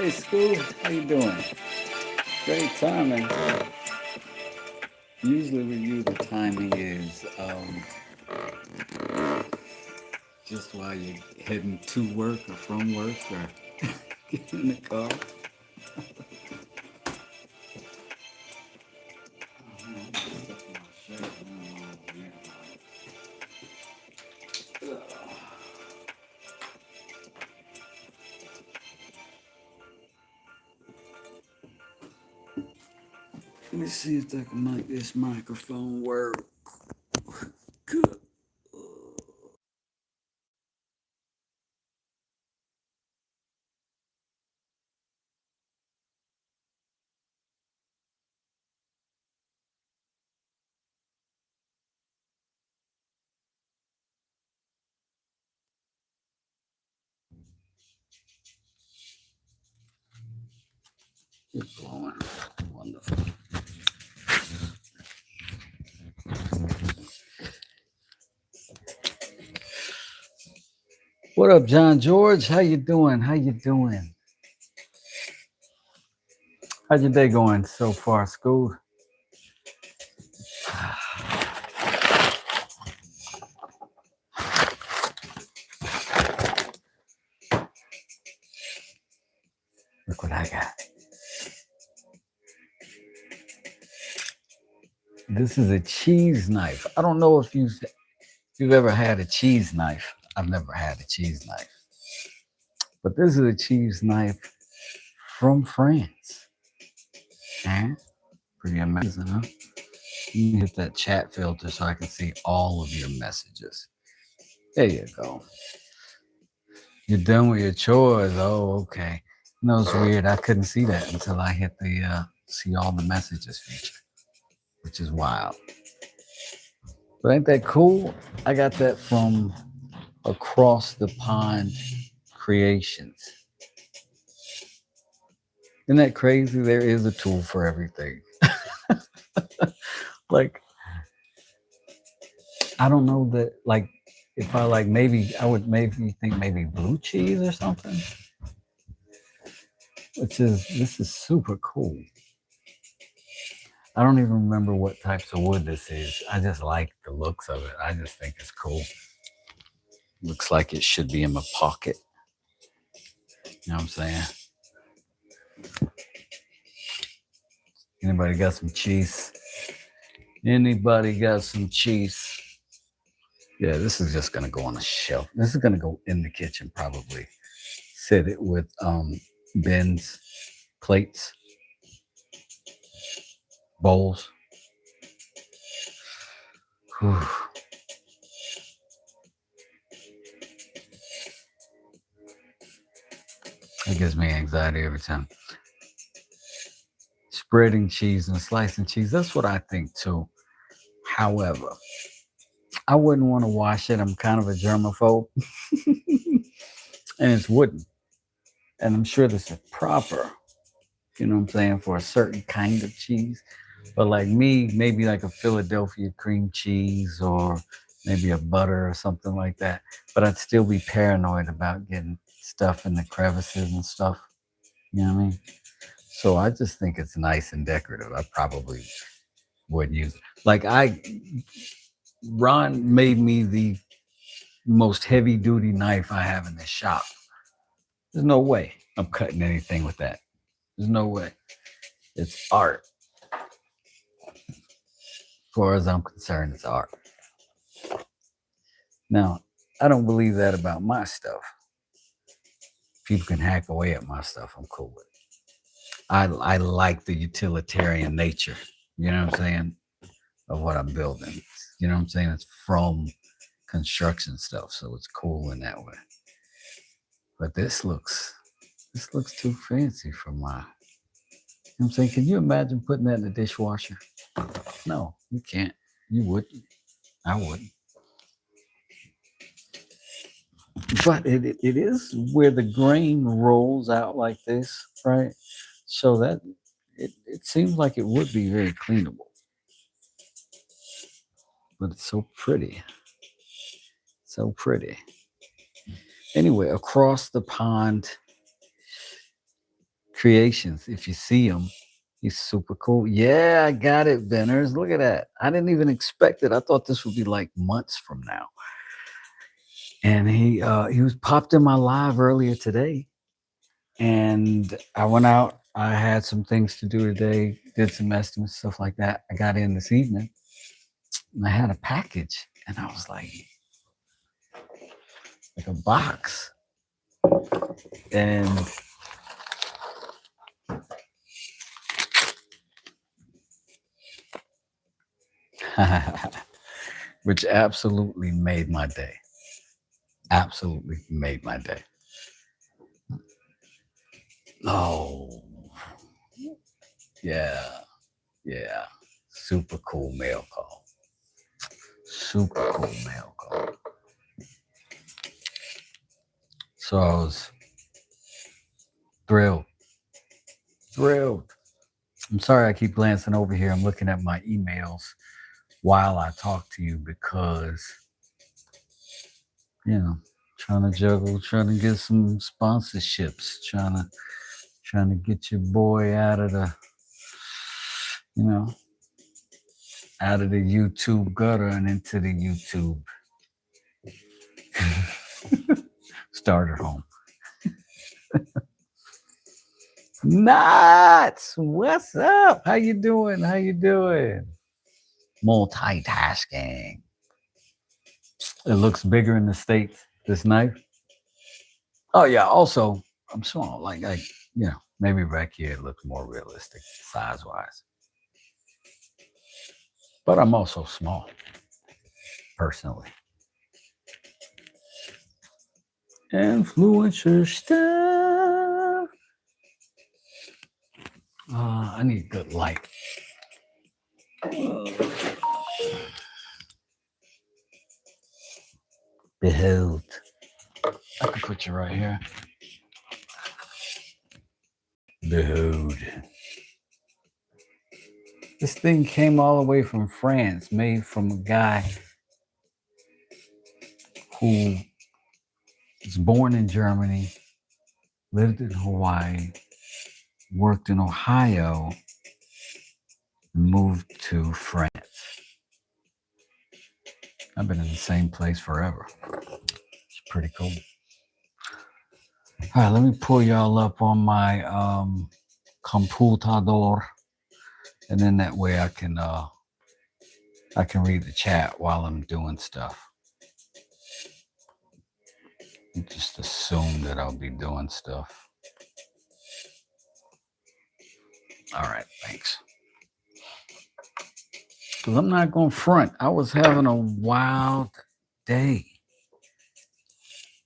Hey, Scoop, how you doing? Great timing. Usually with you, the timing is just while you're heading to work or from work or getting in the car. Let me see if I can make this microphone work. Good. It's blowing. Wonderful. What up, John George? How you doing? How you doing? How's your day going so far, School? Look what I got. This is a cheese knife. I don't know if you've ever had a cheese knife. I've never had a cheese knife. But this is a cheese knife from France. And pretty amazing, huh? You can hit that chat filter so I can see all of your messages. There you go. You're done with your chores. Oh, okay. You know, it's weird. I couldn't see that until I hit the see all the messages feature, which is wild. But ain't that cool? I got that from Across the Pond Creations. Isn't that crazy? There is a tool for everything. Like, I don't know that, like, if I like, maybe I would maybe think maybe blue cheese or something, this is super cool. I don't even remember what types of wood this is. I just like the looks of it. I just think it's cool. Looks like it should be in my pocket. You know what I'm saying? Anybody got some cheese? Anybody got some cheese? Yeah, this is just gonna go on a shelf. This is gonna go in the kitchen probably. Set it with bins, plates, bowls. Whew. It gives me anxiety every time. Spreading cheese and slicing cheese, that's what I think too. However, I wouldn't want to wash it. I'm kind of a germaphobe. And it's wooden. And I'm sure this is proper, you know what I'm saying, for a certain kind of cheese. But like me, maybe like a Philadelphia cream cheese or maybe a butter or something like that. But I'd still be paranoid about getting stuff in the crevices and stuff. You know what I mean? So I just think it's nice and decorative. I probably wouldn't use it. Ron made me the most heavy duty knife I have in the shop. There's no way I'm cutting anything with that. There's no way. It's art. As far as I'm concerned, it's art. Now, I don't believe that about my stuff. People can hack away at my stuff. I'm cool with it. I like the utilitarian nature, you know what I'm saying, of what I'm building. You know what I'm saying? It's from construction stuff, so it's cool in that way. But this looks too fancy for my. You know what I'm saying? Can you imagine putting that in the dishwasher? No, you can't. You wouldn't. I wouldn't. But it is where the grain rolls out like this, right? So that it seems like it would be very cleanable. But it's so pretty. So pretty. Anyway, across the pond Creations. If you see him, he's super cool. Yeah, I got it, Benners. Look at that. I didn't even expect it. I thought this would be like months from now. And he was popped in my live earlier today. And I went out. I had some things to do today, did some estimates, stuff like that. I got in this evening and I had a package. And I was like a box. And which absolutely made my day. Absolutely made my day. Oh, yeah. Super cool mail call. Super cool mail call. So I was thrilled. I'm sorry I keep glancing over here. I'm looking at my emails while I talk to you because, trying to juggle, trying to get some sponsorships, trying to get your boy out of the, out of the YouTube gutter and into the YouTube starter home. Nuts! What's up? How you doing? Multitasking. It looks bigger in the States, this knife. Oh yeah, also I'm small. Like maybe back here it looks more realistic size-wise. But I'm also small, personally. Influencer stuff. I need good light. Behold. I can put you right here. Behold. This thing came all the way from France, made from a guy who was born in Germany, lived in Hawaii, worked in Ohio, moved to France. I've been in the same place forever. It's pretty cool. All right, let me pull y'all up on my computador, and then that way I can read the chat while I'm doing stuff. Just assume that I'll be doing stuff. All right, thanks. Because I'm not going to front. I was having a wild day.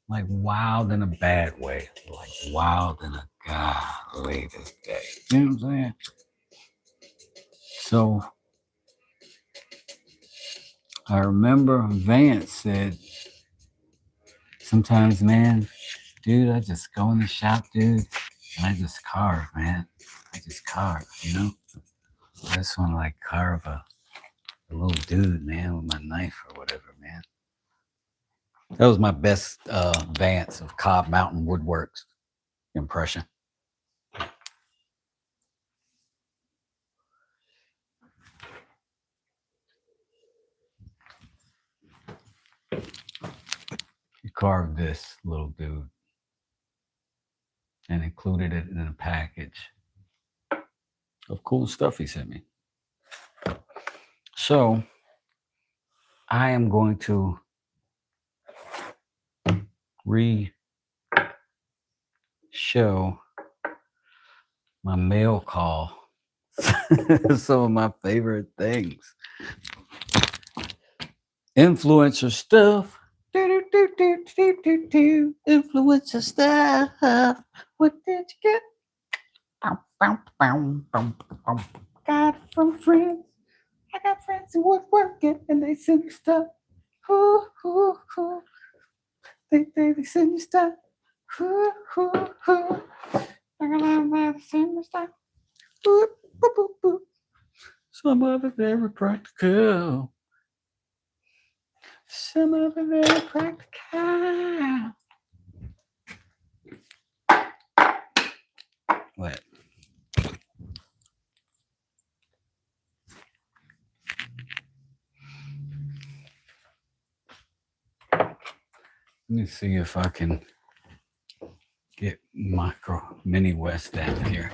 Like wild in a bad way. Like wild in a golly this day. You know what I'm saying? So I remember Vance said, sometimes, man, dude, I just go in the shop, dude, and I just carve, man. I just carve, I just want to like carve a little dude, man, with my knife or whatever, man. That was my best Vance of Cobb Mountain Woodworks impression. He carved this little dude and included it in a package of cool stuff he sent me. So I am going to show my mail call. Some of my favorite things. Influencer stuff. Influencer stuff. What did you get? Got it from friends. I got friends who work working and they send me stuff. They send me stuff. They send me stuff. Some of it very practical. Some of it very practical. Let me see if I can get Micro Mini West down here.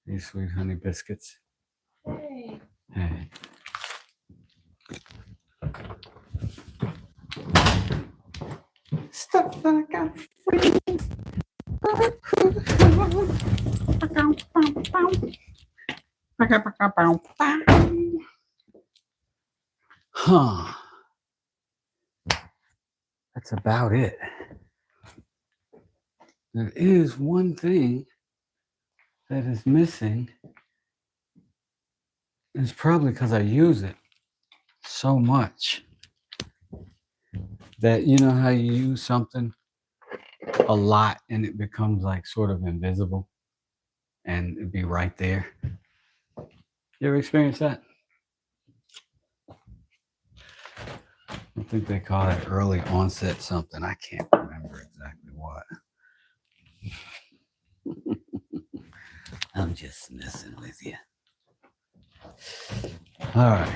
These sweet honey biscuits. Hey. Hey. Stuff that I got free. Huh. That's about it. There is one thing that is missing. It's probably because I use it so much that you know how you use something a lot and it becomes like sort of invisible and it'd be right there. You ever experience that? I think they call it early onset something. I can't remember exactly what. I'm just messing with you. All right.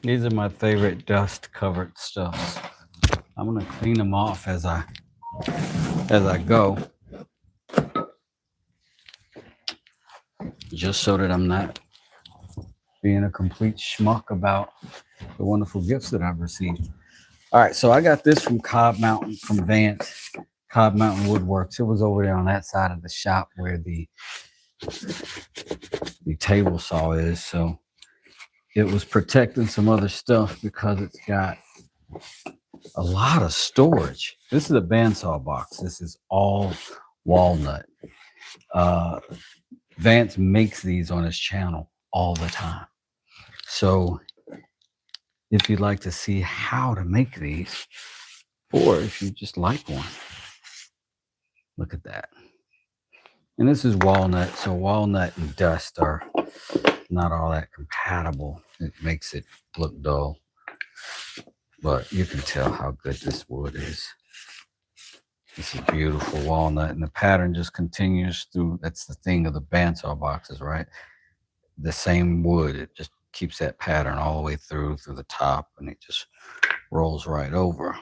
These are my favorite dust covered stuffs. I'm gonna clean them off as I go, just so that I'm not being a complete schmuck about the wonderful gifts that I've received. All right, so I got this from Cobb Mountain, from Vance, Cobb Mountain Woodworks. It was over there on that side of the shop where the table saw is. So it was protecting some other stuff because it's got a lot of storage. This is a bandsaw box. This is all walnut. Vance makes these on his channel all the time. So if you'd like to see how to make these, or if you just like one, look at that. And this is walnut, so walnut and dust are not all that compatible. It makes it look dull, but you can tell how good this wood is. This is beautiful walnut, and the pattern just continues through. That's the thing of the bandsaw boxes, right? The same wood, it just keeps that pattern all the way through the top, and it just rolls right over.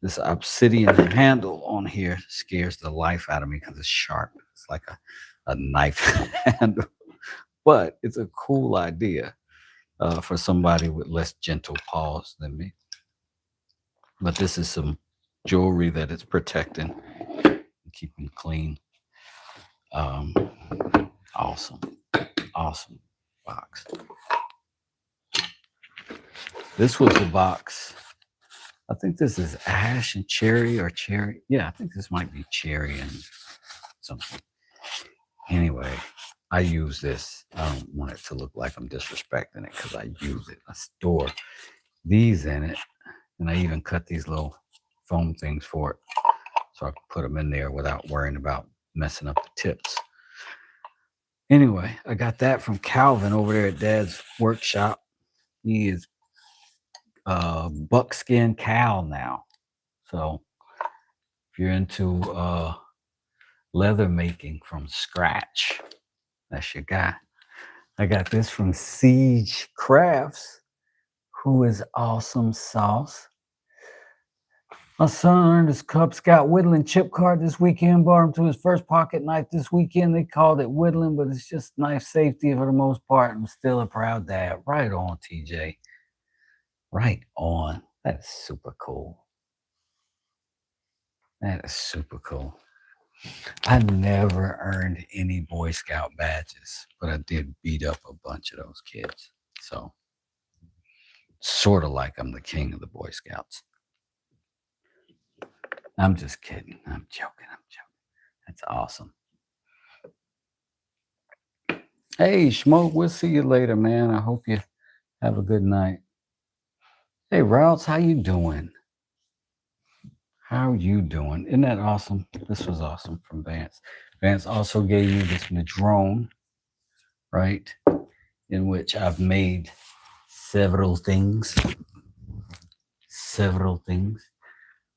This obsidian handle on here scares the life out of me because it's sharp. It's like a knife handle, but it's a cool idea for somebody with less gentle paws than me. But this is some jewelry that it's protecting and keeping clean. Awesome box. This was the box. I think this is ash and cherry or cherry. Yeah, I think this might be cherry and something. Anyway, I use this. I don't want it to look like I'm disrespecting it because I use it. I store these in it, and I even cut these little foam things for it so I can put them in there without worrying about messing up the tips. Anyway, I got that from Calvin over there at Dad's workshop. He is buckskin Cal now. So if you're into leather making from scratch, that's your guy. I got this from Siege Crafts, who is awesome sauce. My son earned his Cub Scout whittling chip card this weekend, brought him to his first pocket knife this weekend. They called it whittling, but it's just knife safety for the most part. I'm still a proud dad. Right on, TJ. Right on. That is super cool. That is super cool. I never earned any Boy Scout badges, but I did beat up a bunch of those kids. So, sort of like I'm the king of the Boy Scouts. I'm just kidding. I'm joking. That's awesome. Hey, Smoke, we'll see you later, man. I hope you have a good night. Hey, Routes, how you doing? How you doing? Isn't that awesome? This was awesome from Vance. Vance also gave you this Madrone, right? In which I've made several things. Several things.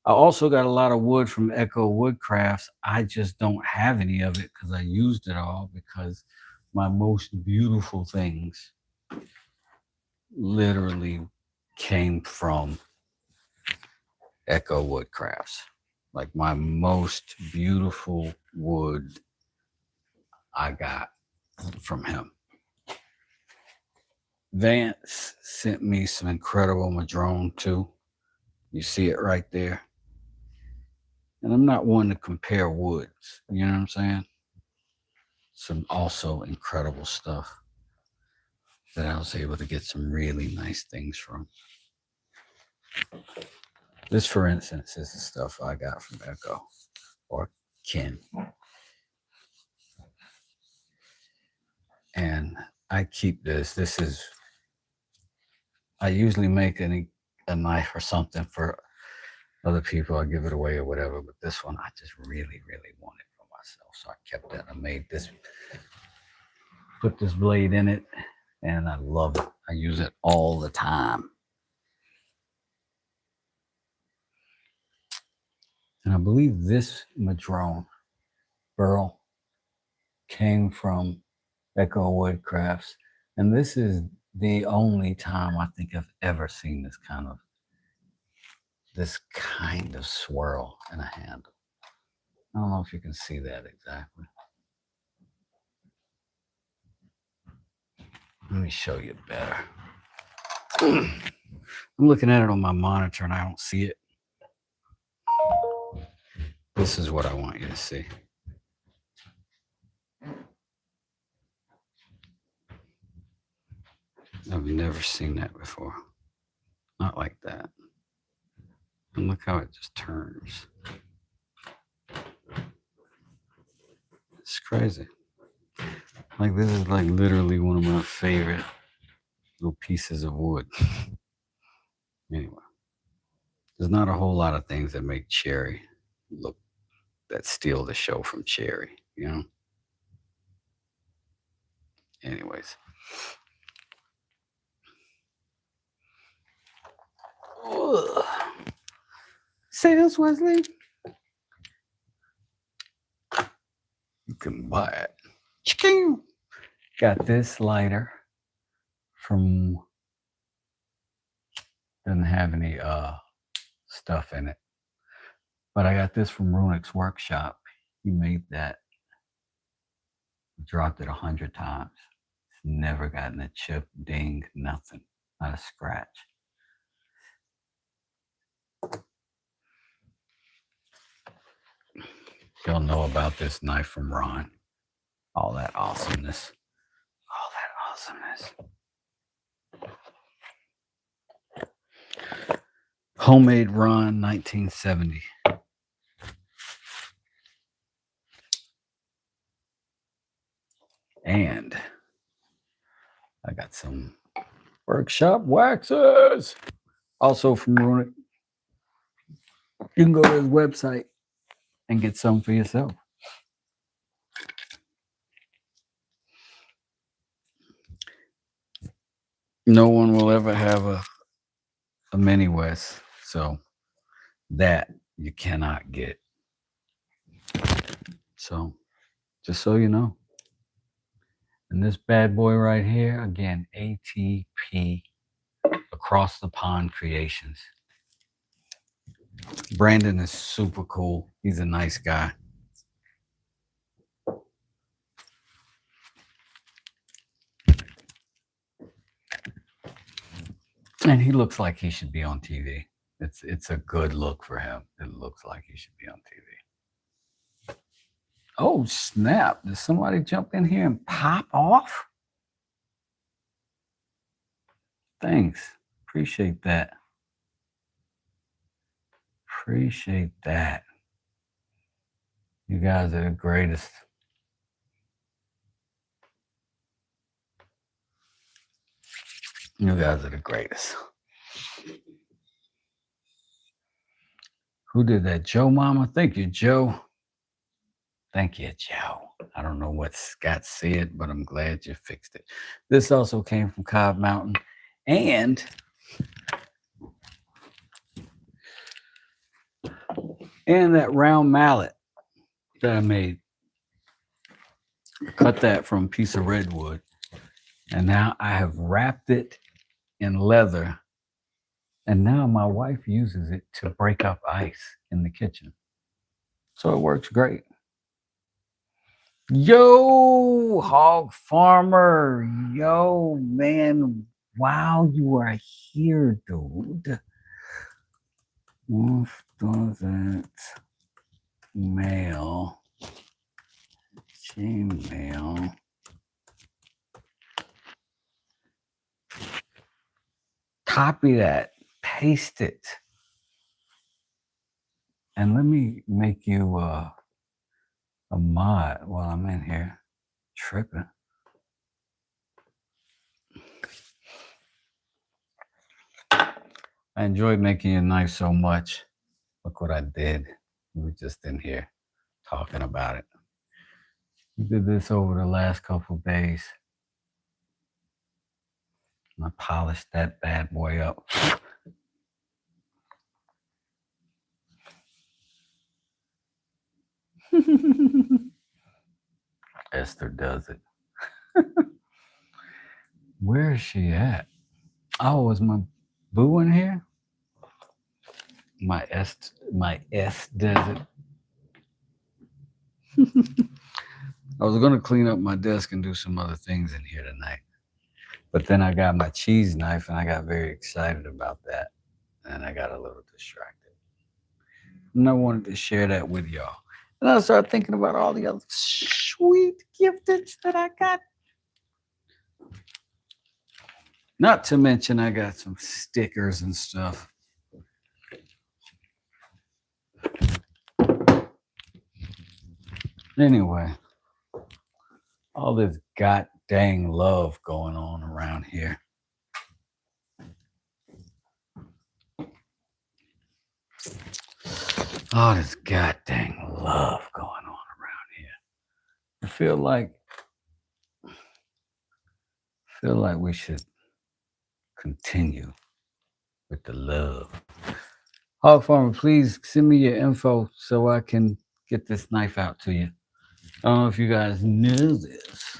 I also got a lot of wood from Echo Woodcrafts. I just don't have any of it because I used it all because my most beautiful things literally came from Echo Woodcrafts. Like my most beautiful wood I got from him. Vance sent me some incredible Madrone too. You see it right there. And I'm not one to compare woods. You know what I'm saying? Some also incredible stuff that I was able to get some really nice things from. This, for instance, is the stuff I got from Echo or Ken. And I keep this. This is, I usually make a knife or something for other people. I give it away or whatever. But this one, I just really, really wanted for myself. So I kept that. I made this, put this blade in it, and I love it. I use it all the time. And I believe this Madrone burl came from Echo Woodcrafts. And this is the only time I think I've ever seen this kind of swirl in a handle. I don't know if you can see that exactly. Let me show you better. I'm looking at it on my monitor and I don't see it. This is what I want you to see. I've never seen that before. Not like that. And look how it just turns. It's crazy. Like this is like literally one of my favorite little pieces of wood. Anyway, there's not a whole lot of things that make cherry look, that steal the show from cherry, you know? Anyways. Ugh. Say this, Wesley. You can buy it. Ching. Got this lighter from, doesn't have any stuff in it, but I got this from Runik's workshop. He made that, dropped it 100 times. It's never gotten a chip, ding, nothing, not a scratch. You'll know about this knife from Ron. All that awesomeness. All that awesomeness. Homemade Ron, 1970. And I got some workshop waxes. Also from Runik. You can go to his website and get some for yourself. No one will ever have a mini West, so that you cannot get. So just so you know. And this bad boy right here, again, ATP, Across the Pond Creations. Brandon is super cool. He's a nice guy. And he looks like he should be on TV. It's a good look for him. It looks like he should be on TV. Oh, snap. Did somebody jump in here and pop off? Thanks. Appreciate that. Appreciate that. You guys are the greatest. You guys are the greatest. Who did that? Joe Mama? Thank you, Joe. Thank you, Joe. I don't know what Scott said, but I'm glad you fixed it. This also came from Cobb Mountain. And that round mallet that I made. Cut that from a piece of redwood. And now I have wrapped it in leather. And now my wife uses it to break up ice in the kitchen. So it works great. Yo, Hog Farmer. Yo, man. Wow, you are here, dude. What doesn't mail? Gmail. Copy that. Paste it. And let me make you a mod while I'm in here. Tripping. I enjoyed making your knife so much. Look what I did. We were just in here talking about it. We did this over the last couple of days. I polished that bad boy up. Esther does it. Where is she at? Oh, is my boo in here? My S does it. I was gonna clean up my desk and do some other things in here tonight. But then I got my cheese knife and I got very excited about that. And I got a little distracted. And I wanted to share that with y'all. And I started thinking about all the other sweet giftage that I got. Not to mention I got some stickers and stuff. Anyway, all this god dang love going on around here. All this god dang love going on around here. I feel like we should continue with the love. Hog Farmer, please send me your info so I can get this knife out to you. I don't know if you guys knew this,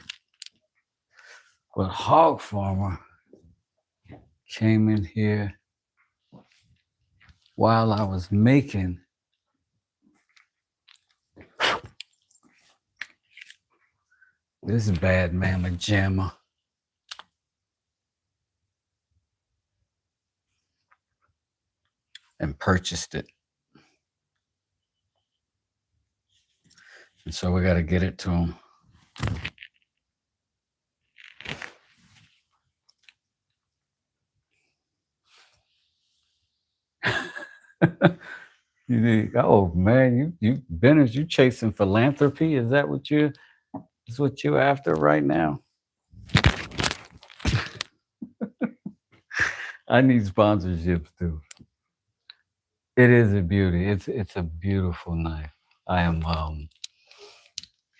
but Hog Farmer came in here while I was making this bad mamma jamma. And purchased it. And so we got to get it to him. Oh man, you Benners, you chasing philanthropy? Is that what you're after right now? I need sponsorships too. It is a beauty. It's a beautiful knife.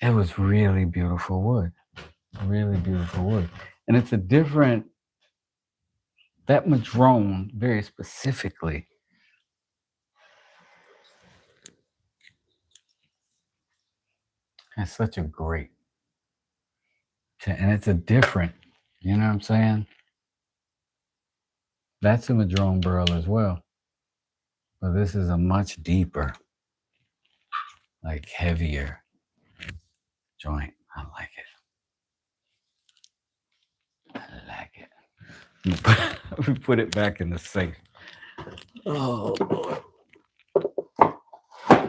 It was really beautiful wood. Really beautiful wood. And it's a different, that madrone very specifically. It's such a great, and it's a different, you know what I'm saying? That's a madrone burl as well. But this is a much deeper, like heavier joint. I like it. I like it. We put it back in the safe. Oh, Lord.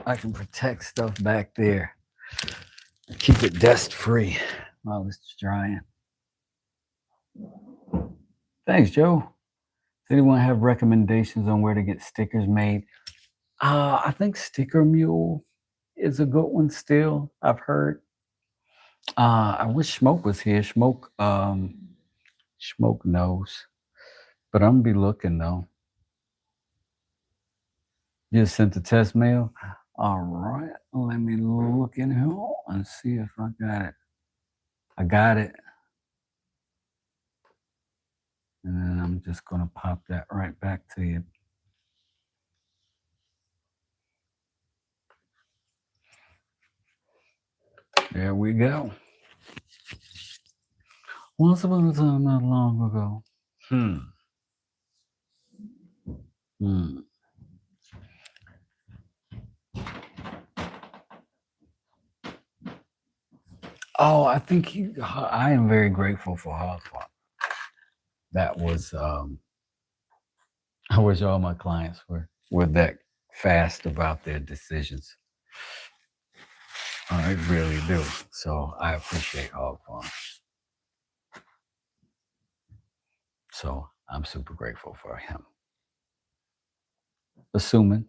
I can protect stuff back there. Keep it dust free while it's drying. Thanks, Joe. Does anyone have recommendations on where to get stickers made? I think Sticker Mule is a good one still, I've heard. I wish Smoke was here. Smoke knows. But I'm gonna be looking though. Just sent the test mail. All right, let me look in here and see if I got it. I got it. And then I'm just going to pop that right back to you. There we go. Once upon a time, not long ago. Oh, I think I am very grateful for Hog Farm. That was, I wish all my clients were that fast about their decisions. I really do. So I appreciate Hog Farm. So I'm super grateful for him. Assuming,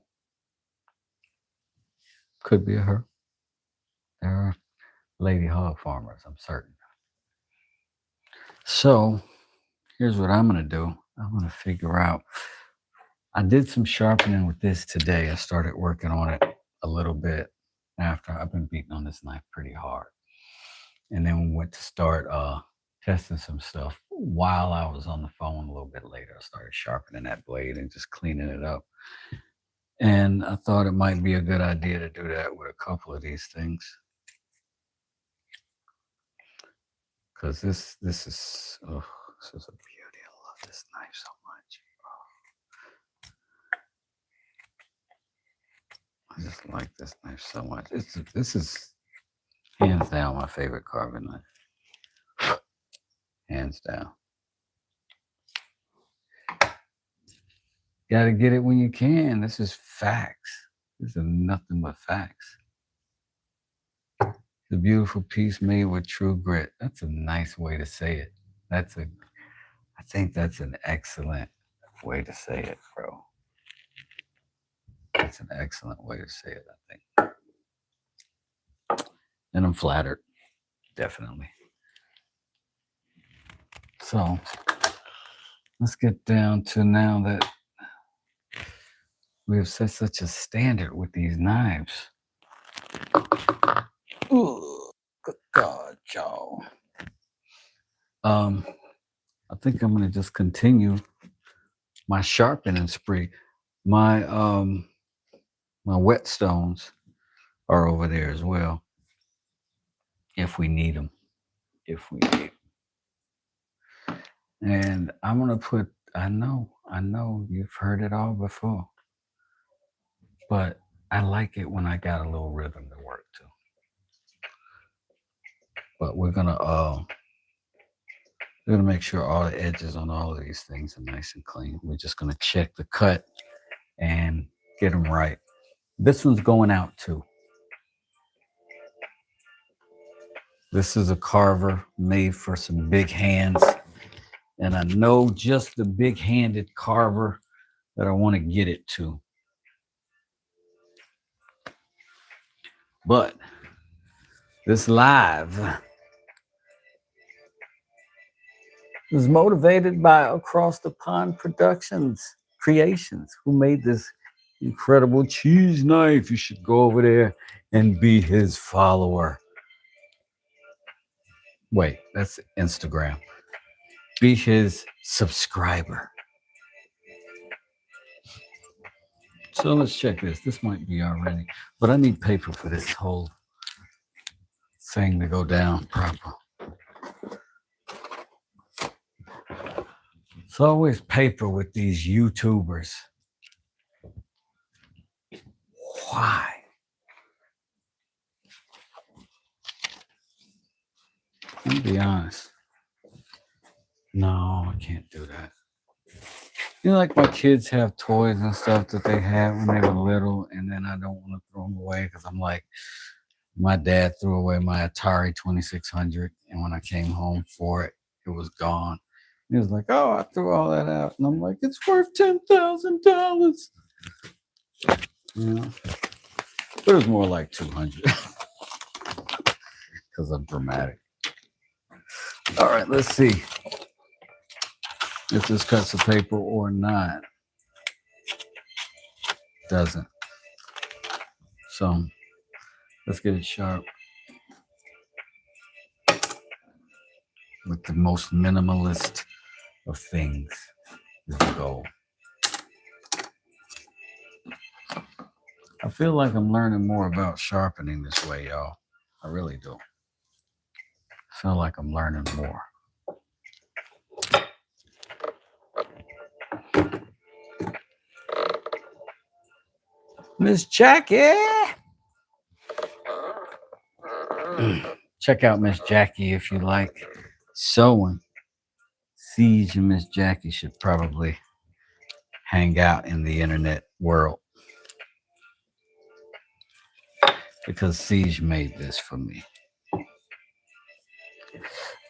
could be a her. There are lady hog farmers, I'm certain. So here's what I'm going to do. I'm going to figure out. I did some sharpening with this today. I started working on it a little bit after I've been beating on this knife pretty hard. And then we went to start testing some stuff while I was on the phone a little bit later. I started sharpening that blade and just cleaning it up. And I thought it might be a good idea to do that with a couple of these things. Because this is a beauty. I love this knife so much. I just like this knife so much. This is hands down my favorite carving knife. Hands down. Got to get it when you can. This is facts. This is nothing but facts. The beautiful piece made with true grit. That's a nice way to say it. I think that's an excellent way to say it, bro. That's an excellent way to say it, I think. And I'm flattered, definitely. So let's get down to now that we have set such a standard with these knives. Ooh, good God, y'all. I think I'm gonna just continue my sharpening spree. My my whetstones are over there as well. If we need them. If we need them. And I'm gonna put, I know you've heard it all before. But I like it when I got a little rhythm to work to. But we're gonna make sure all the edges on all of these things are nice and clean. We're just gonna check the cut and get them right. This one's going out too. This is a carver made for some big hands. And I know just the big-handed carver that I want to get it to. But this live was motivated by Across the Pond Productions Creations, who made this incredible cheese knife. You should go over there and be his follower. Wait, that's Instagram. Be his subscriber. So let's check this. This might be already, but I need paper for this whole thing to go down proper. It's always paper with these YouTubers. Why? Let me be honest. No, I can't do that. You know, like my kids have toys and stuff that they had when they were little, and then I don't want to throw them away because I'm like, my dad threw away my Atari 2600, and when I came home for it, it was gone. He was like, "Oh, I threw all that out," and I'm like, "It's worth $10,000." You know, but it was more like 200 because I'm dramatic. All right, let's see if this cuts the paper or not. Doesn't. So let's get it sharp with the most minimalist of things is the goal. I feel like I'm learning more about sharpening this way, y'all. I really do. I feel like I'm learning more. Miss Jackie! Check out Miss Jackie if you like sewing. Siege and Miss Jackie should probably hang out in the internet world because Siege made this for me.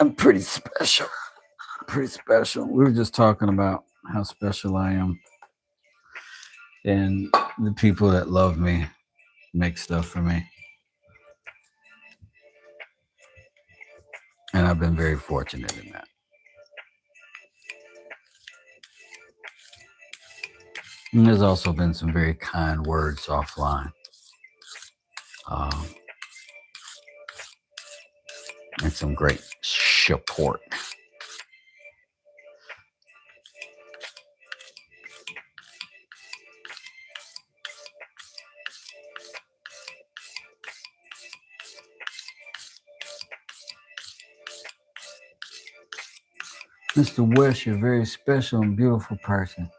I'm pretty special. Pretty special. We were just talking about how special I am. And the people that love me make stuff for me. And I've been very fortunate in that. And there's also been some very kind words offline. And some great support. Mr. West, you're a very special and beautiful person.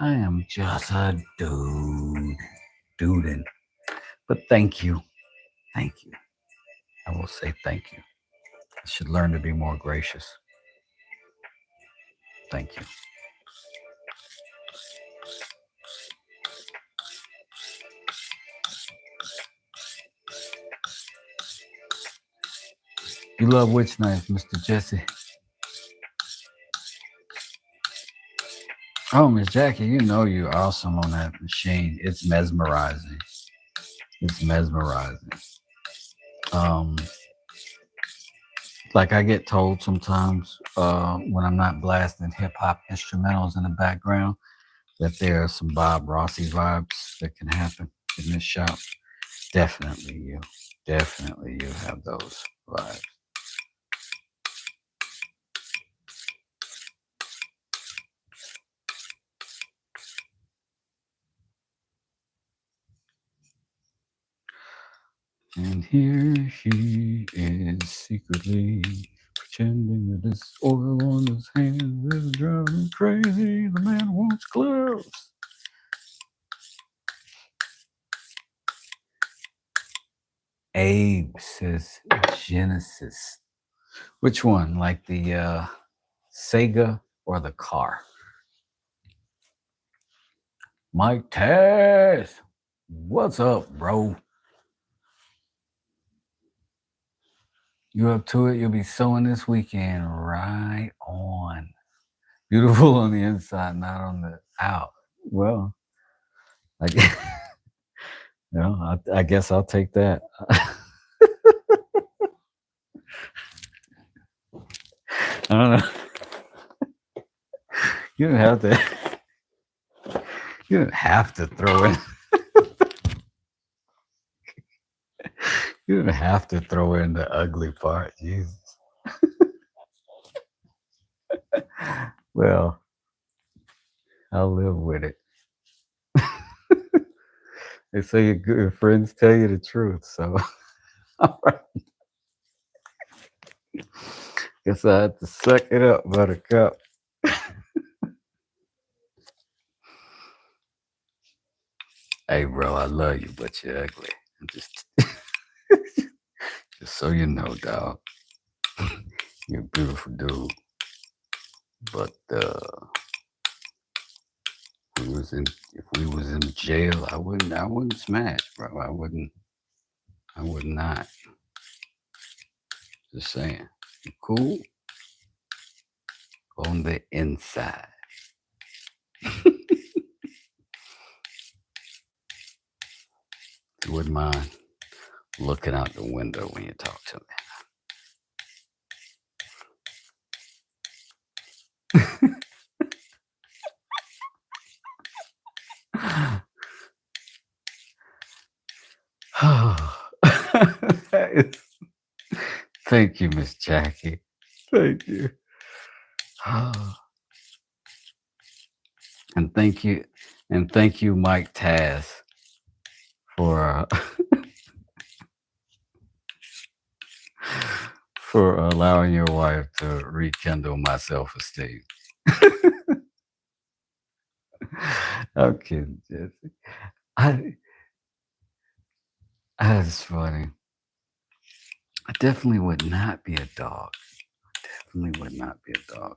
I am just a duding. But thank you. Thank you. I will say thank you. I should learn to be more gracious. Thank you. You love which knife, Mr. Jesse? Oh, Miss Jackie, you know you're awesome on that machine. It's mesmerizing. It's mesmerizing. Like I get told sometimes when I'm not blasting hip hop instrumentals in the background that there are some Bob Rossi vibes that can happen in this shop. Definitely you have those vibes. And here he is secretly pretending that this oil on his hands is driving him crazy. The man wants gloves. Abe says Genesis. Which one? Like the Sega or the car? Mike Tess, what's up, bro? You up to it? You'll be sewing this weekend. Right on. Beautiful on the inside, not on the out. Well, I guess I'll take that. I don't know. You don't have to. You don't have to throw in. You don't have to throw in the ugly part. Jesus. Well, I'll live with it. They say your good friends tell you the truth, so all right. Guess I have to suck it up, Buttercup. Hey, bro, I love you, but you're ugly. Just so you know, dog. You're a beautiful dude. But if we was in jail, I wouldn't smash, bro. I would not. Just saying. You cool? On the inside. You wouldn't mind looking out the window when you talk to me. nice. Thank you, Miss Jackie. Thank you. And thank you, Mike Taz, for for allowing your wife to rekindle my self-esteem. I'm kidding, Jesse. That's funny. I definitely would not be a dog. Definitely would not be a dog.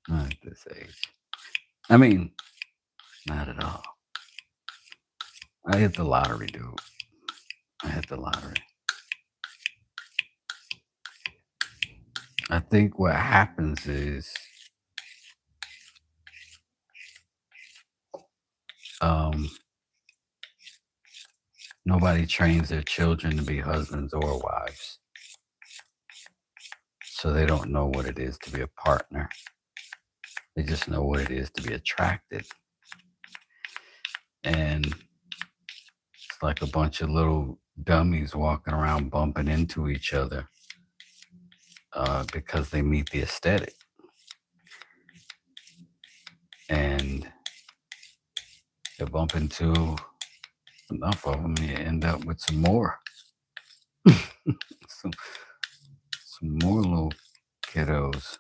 Not at this age. I mean, not at all. I hit the lottery, dude. I hit the lottery. I think what happens is nobody trains their children to be husbands or wives. So they don't know what it is to be a partner. They just know what it is to be attracted. And it's like a bunch of little dummies walking around bumping into each other because they meet the aesthetic. And you bump into enough of them, you end up with some more. some more little kiddos.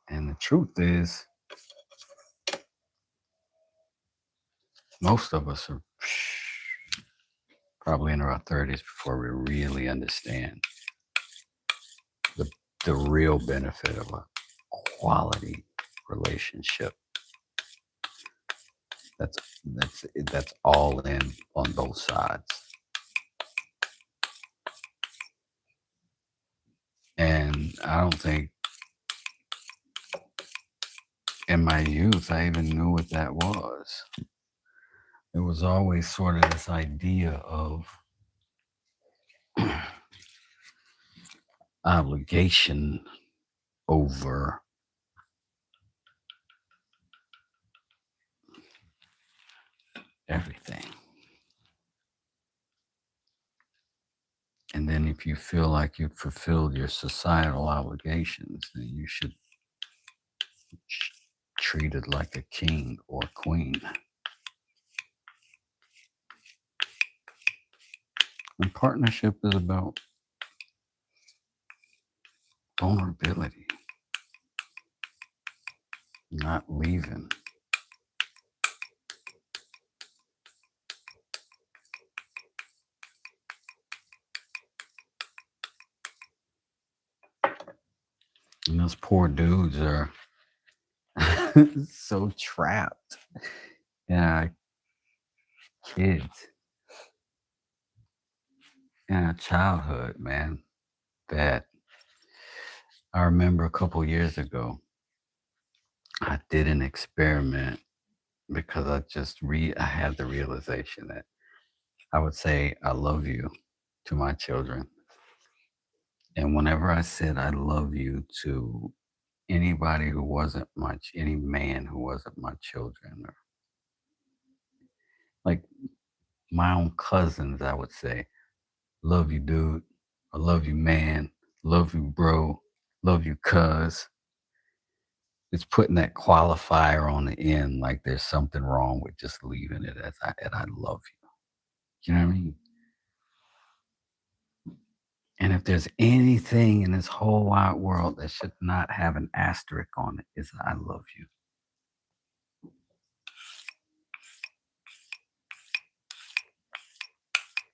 And the truth is, most of us are probably in our 30s before we really understand the real benefit of a quality relationship. That's all in on both sides. And I don't think in my youth I even knew what that was. It was always sort of this idea of obligation over everything. And then if you feel like you've fulfilled your societal obligations, then you should be treated like a king or queen. And partnership is about vulnerability, not leaving. And those poor dudes are so trapped. Yeah, kids. Yeah, childhood, man. That I remember a couple years ago, I did an experiment because I had the realization that I would say I love you to my children. And whenever I said I love you to anybody who wasn't any man who wasn't my children, or like my own cousins, I would say, love you, dude. I love you, man. Love you, bro. Love you, cuz. It's putting that qualifier on the end, like there's something wrong with just leaving it as I love you. You know what I mean? And if there's anything in this whole wide world that should not have an asterisk on it, it's I love you.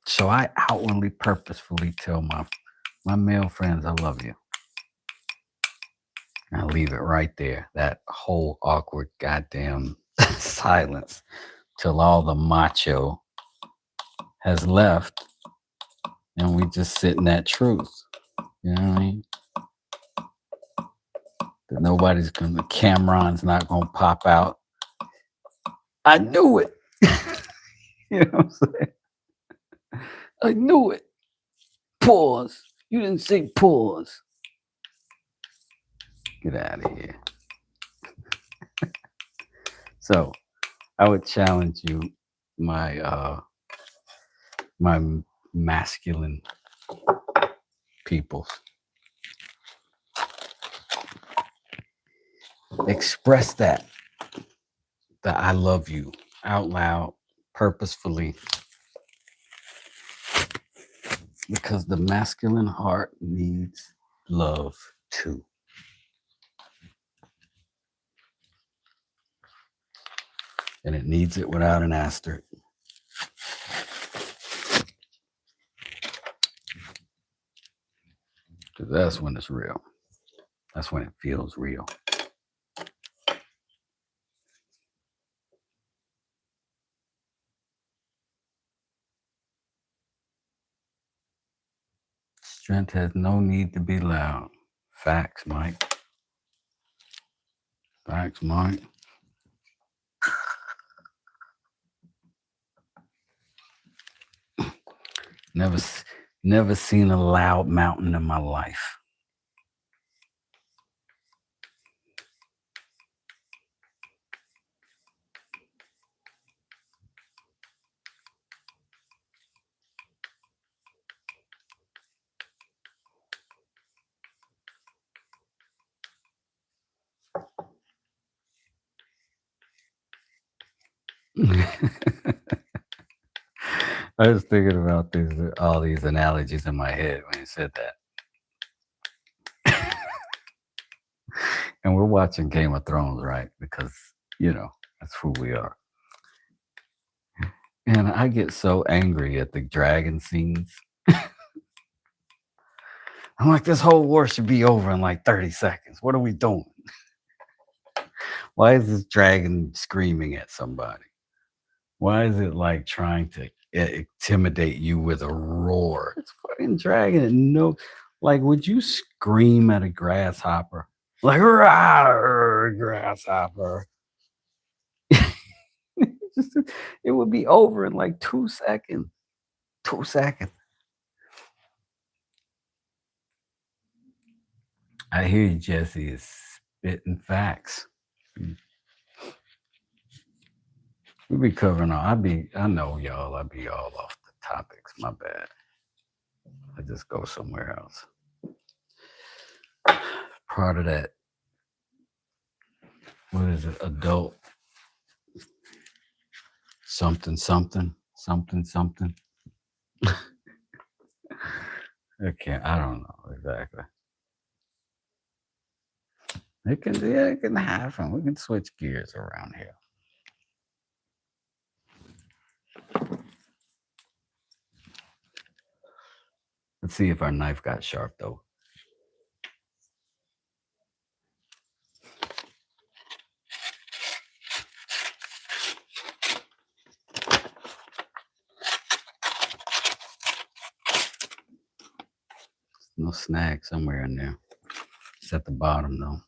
So I outwardly, purposefully tell my male friends I love you. And I leave it right there. That whole awkward goddamn silence till all the macho has left and we just sit in that truth. You know what I mean? That Cameron's not gonna pop out. I knew it. You know what I'm saying? I knew it. Pause. You didn't say pause. Get out of here. So I would challenge you my masculine peoples. Express that I love you out loud, purposefully, because the masculine heart needs love too. And it needs it without an asterisk. Because that's when it's real. That's when it feels real. Strength has no need to be loud. Facts, Mike. Facts, Mike. Never seen a loud mountain in my life. I was thinking about all these analogies in my head when you said that. And we're watching Game of Thrones, right? Because, that's who we are. And I get so angry at the dragon scenes. I'm like, this whole war should be over in like 30 seconds. What are we doing? Why is this dragon screaming at somebody? Why is it like trying to intimidate you with a roar? It's a fucking dragon. No, like, would you scream at a grasshopper? Like, rawr, grasshopper. It would be over in like 2 seconds. 2 seconds. I hear you, Jesse is spitting facts. We be covering all. I know y'all. I be all off the topics. My bad. I just go somewhere else. Part of that. What is it? Adult. Something. Okay, I don't know exactly. It can happen. We can switch gears around here. Let's see if our knife got sharp though. No snag somewhere in there. It's at the bottom though.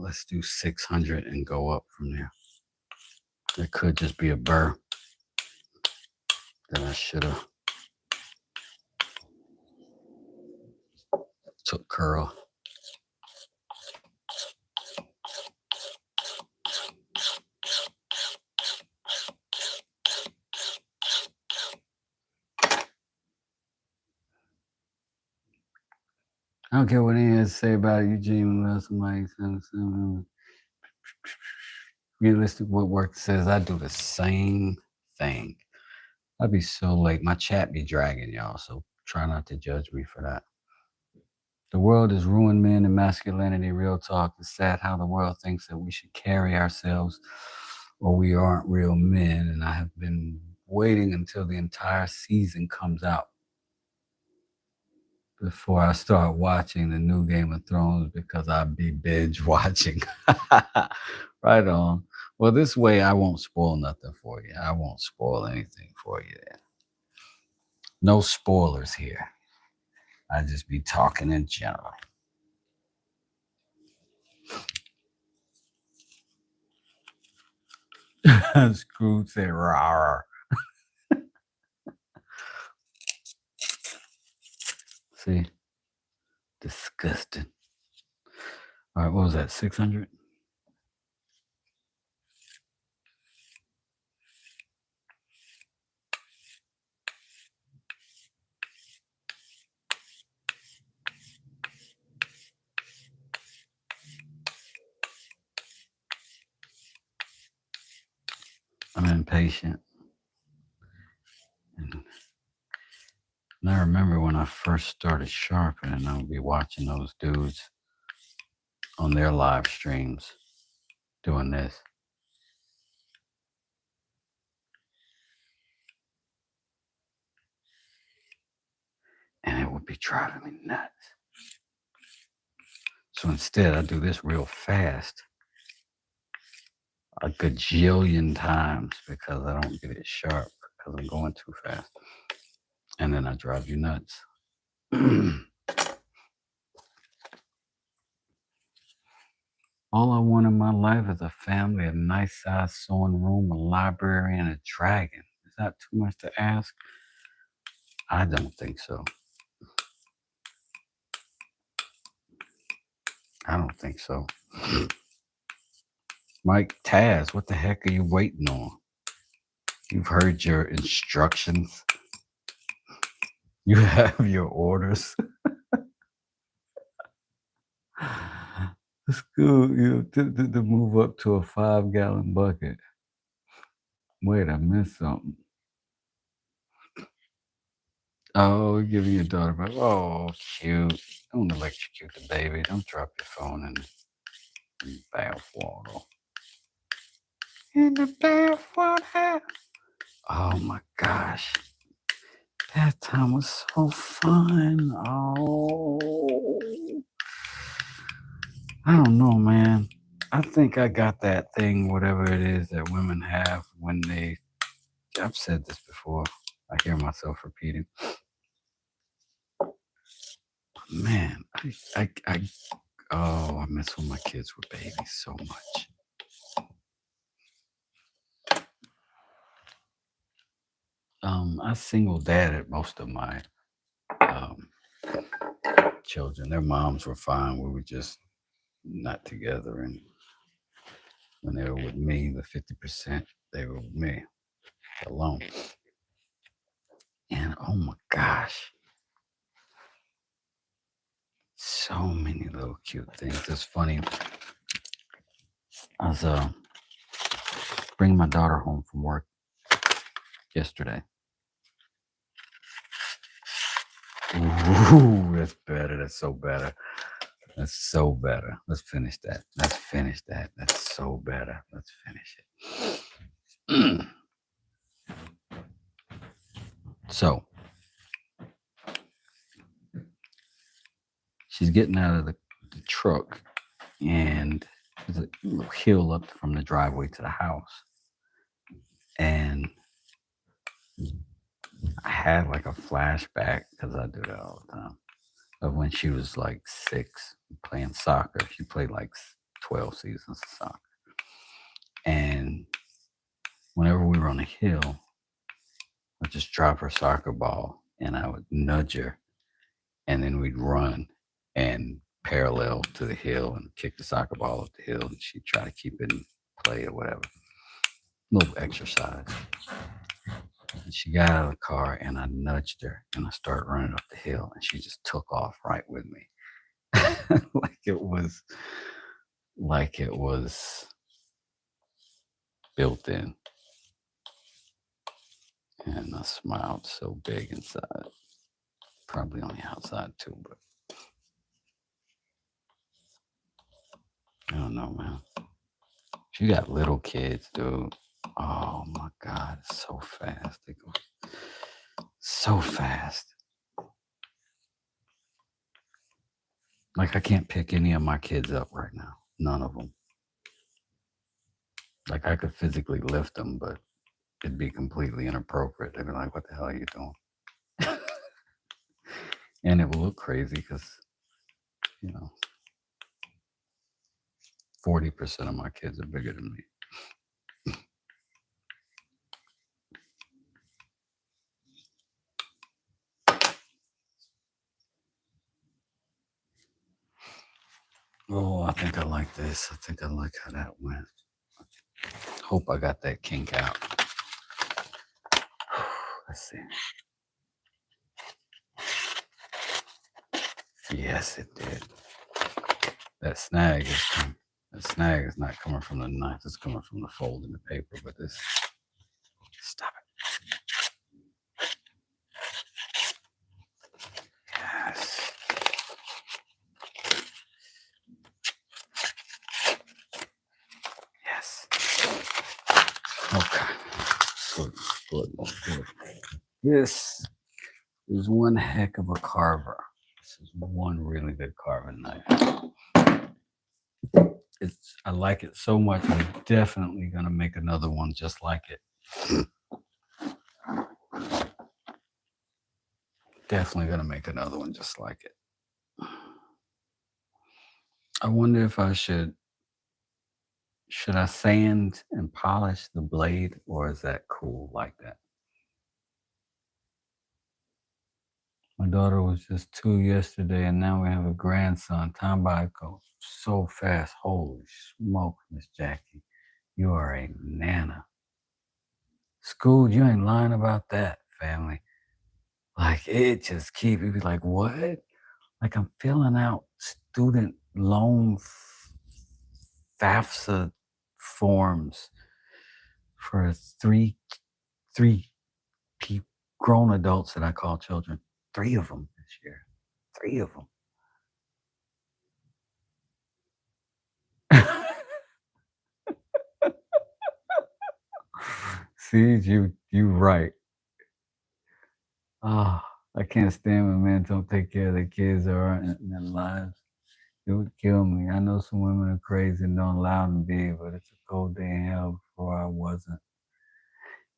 Let's do 600 and go up from there. It could just be a burr that I should have took curl. I don't care what anyone has to say about it. Eugene unless somebody says Realistic Woodwork says I do the same thing. I'd be so late. My chat be dragging y'all, so try not to judge me for that. The world has ruined men and masculinity. Real talk. It's sad how the world thinks that we should carry ourselves or we aren't real men. And I have been waiting until the entire season comes out before I start watching the new Game of Thrones because I'll be binge watching. Right on. Well, this way I won't spoil nothing for you. I won't spoil anything for you. No spoilers here. I just be talking in general. Scrooge said, "Rawr." See, disgusting. All right, what was that? 600. I'm impatient. And I remember when I first started sharpening, I would be watching those dudes on their live streams doing this. And it would be driving me nuts. So instead, I do this real fast, a gajillion times, because I don't get it sharp because I'm going too fast. And then I drive you nuts. All I want in my life is a family, a nice sized sewing room, a library, and a dragon. Is that too much to ask? I don't think so. I don't think so. Mike Taz, what the heck are you waiting on? You've heard your instructions. You have your orders. It's good, to move up to a 5-gallon bucket. Wait, I missed something. Oh, giving your daughter back. Oh, cute. Don't electrocute the baby. Don't drop your phone in the bath water. In the bath water. Oh my gosh. That time was so fun. Oh. I don't know, man. I think I got that thing, whatever it is that women have when they, I've said this before. I hear myself repeating. Man, I miss when my kids were babies so much. I single dadded most of my children. Their moms were fine. We were just not together. And when they were with me, the 50%, they were with me alone. And oh my gosh, so many little cute things. It's funny. I was bringing my daughter home from work yesterday. Ooh, that's better. That's so better. That's so better. Let's finish that. Let's finish that. That's so better. Let's finish it. So, she's getting out of the truck, and there's a little hill up from the driveway to the house. And I had like a flashback, because I do that all the time, of when she was like 6 playing soccer. She played like 12 seasons of soccer. And whenever we were on the hill, I'd just drop her soccer ball and I would nudge her, and then we'd run and parallel to the hill and kick the soccer ball up the hill, and she'd try to keep it in play or whatever. Little exercise. And she got out of the car and I nudged her and I started running up the hill, and she just took off right with me. like it was built in. And I smiled so big inside. Probably on the outside too, but I don't know, man. She got little kids, dude. Oh my God, it's so fast. They go so fast. Like I can't pick any of my kids up right now. None of them. Like I could physically lift them, but it'd be completely inappropriate. They'd be like, what the hell are you doing? And it will look crazy because, 40% of my kids are bigger than me. Oh, I think I like this. I think I like how that went. Hope I got that kink out. Let's see. Yes, it did. That snag is not coming from the knife. It's coming from the fold in the paper. But this Okay. Good. This is one heck of a carver. This is one really good carving knife. I like it so much. I'm definitely gonna make another one just like it. Definitely gonna make another one just like it. I wonder if I should I sand and polish the blade, or is that cool like that? My daughter was just 2 yesterday, and now we have a grandson. Time by goes so fast. Holy smoke, Miss Jackie. You are a nana. School, you ain't lying about that, family. Like, it just keep you be like, what? Like, I'm filling out student loan FAFSA forms for three grown adults that I call children. 3 of them this year. 3 of them. See, you right. I can't stand when men don't take care of their kids or in their lives. It would kill me. I know some women are crazy and don't allow them to be, but it's a cold day in hell before I wasn't.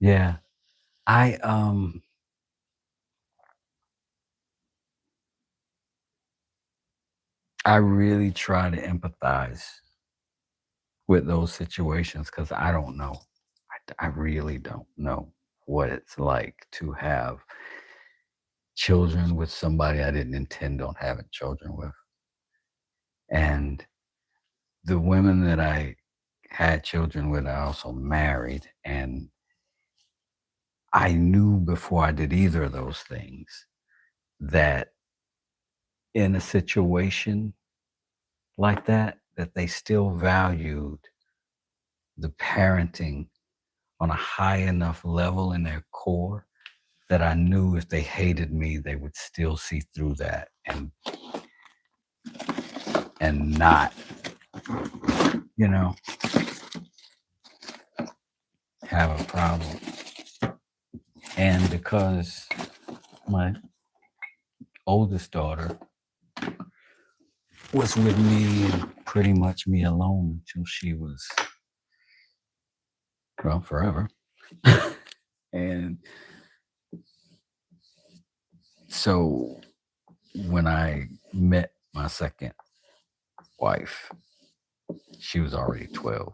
Yeah. I really try to empathize with those situations because I don't know. I really don't know what it's like to have children with somebody I didn't intend on having children with. And the women that I had children with, I also married. And I knew before I did either of those things that in a situation like that, that they still valued the parenting on a high enough level in their core that I knew if they hated me, they would still see through that and not, have a problem. And because my oldest daughter was with me and pretty much me alone until she was, well, forever. And so when I met my second wife, she was already 12.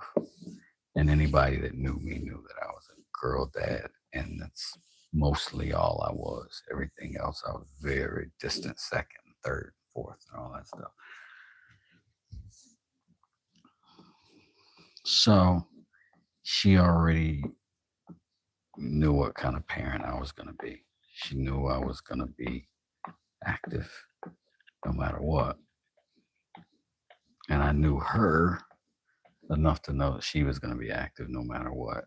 And anybody that knew me knew that I was a girl dad. And that's mostly all I was. Everything else, I was very distant second, third, fourth, and all that stuff. So she already knew what kind of parent I was going to be. She knew I was going to be active no matter what. And I knew her enough to know that she was going to be active no matter what.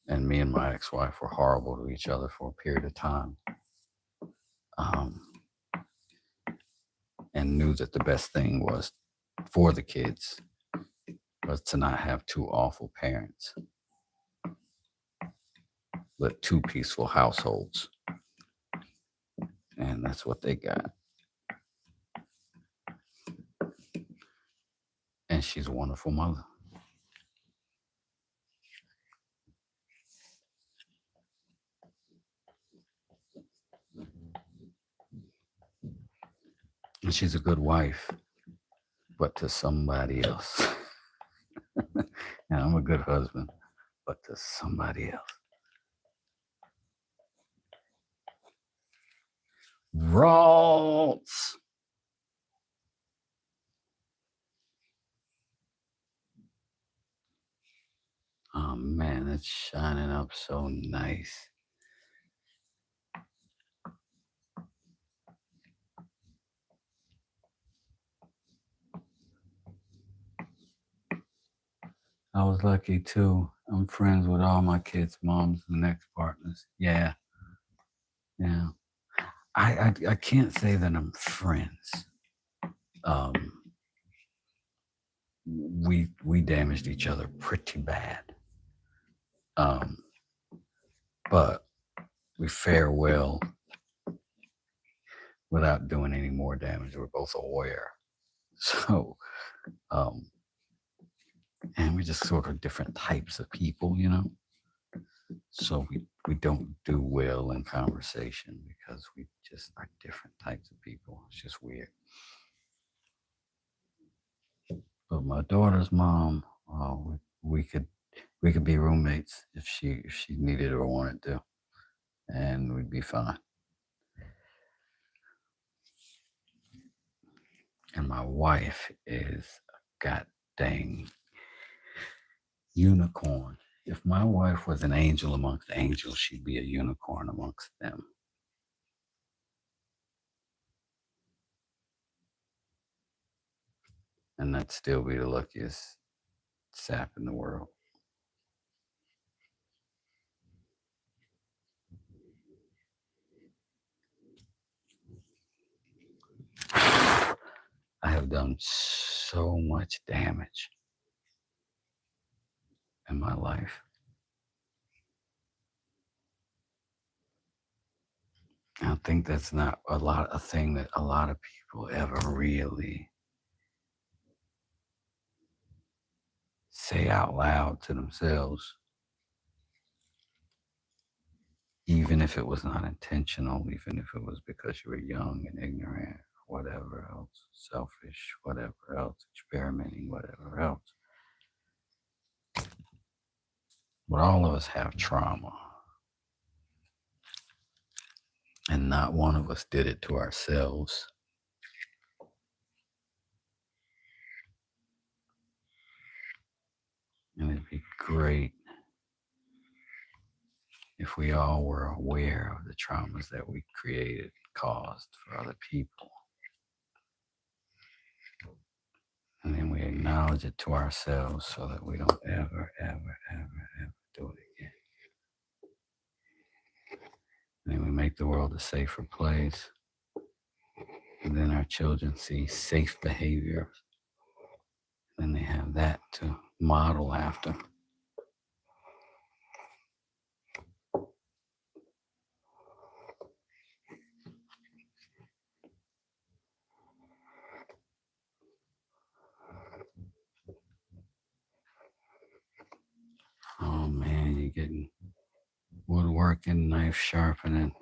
And me and my ex-wife were horrible to each other for a period of time. And knew that the best thing was for the kids was to not have 2 awful parents, but 2 peaceful households. And that's what they got. And she's a wonderful mother. And she's a good wife, but to somebody else. And I'm a good husband, but to somebody else. Ralts. Oh man, it's shining up so nice. I was lucky too. I'm friends with all my kids' moms and ex-partners. Yeah. I can't say that I'm friends. We damaged each other pretty bad. Um, but we fare well without doing any more damage. We're both aware. So, um, and we're just sort of different types of people, you know? So we don't do well in conversation because we just are different types of people. It's just weird. But my daughter's mom, we could be roommates if she needed or wanted to, and we'd be fine. And my wife is a god dang unicorn. If my wife was an angel amongst angels, she'd be a unicorn amongst them. And that'd still be the luckiest sap in the world. I have done so much damage in my life. I think that's not a thing that a lot of people ever really say out loud to themselves, even if it was not intentional, even if it was because you were young and ignorant, whatever else, selfish, whatever else, experimenting, whatever else. But all of us have trauma. And not one of us did it to ourselves. And it'd be great if we all were aware of the traumas that we created, caused for other people. And then we acknowledge it to ourselves so that we don't ever, ever, ever, ever do it again. And then we make the world a safer place. And then our children see safe behavior. And they have that to model after. Oh man, you're getting woodworking, knife sharpening,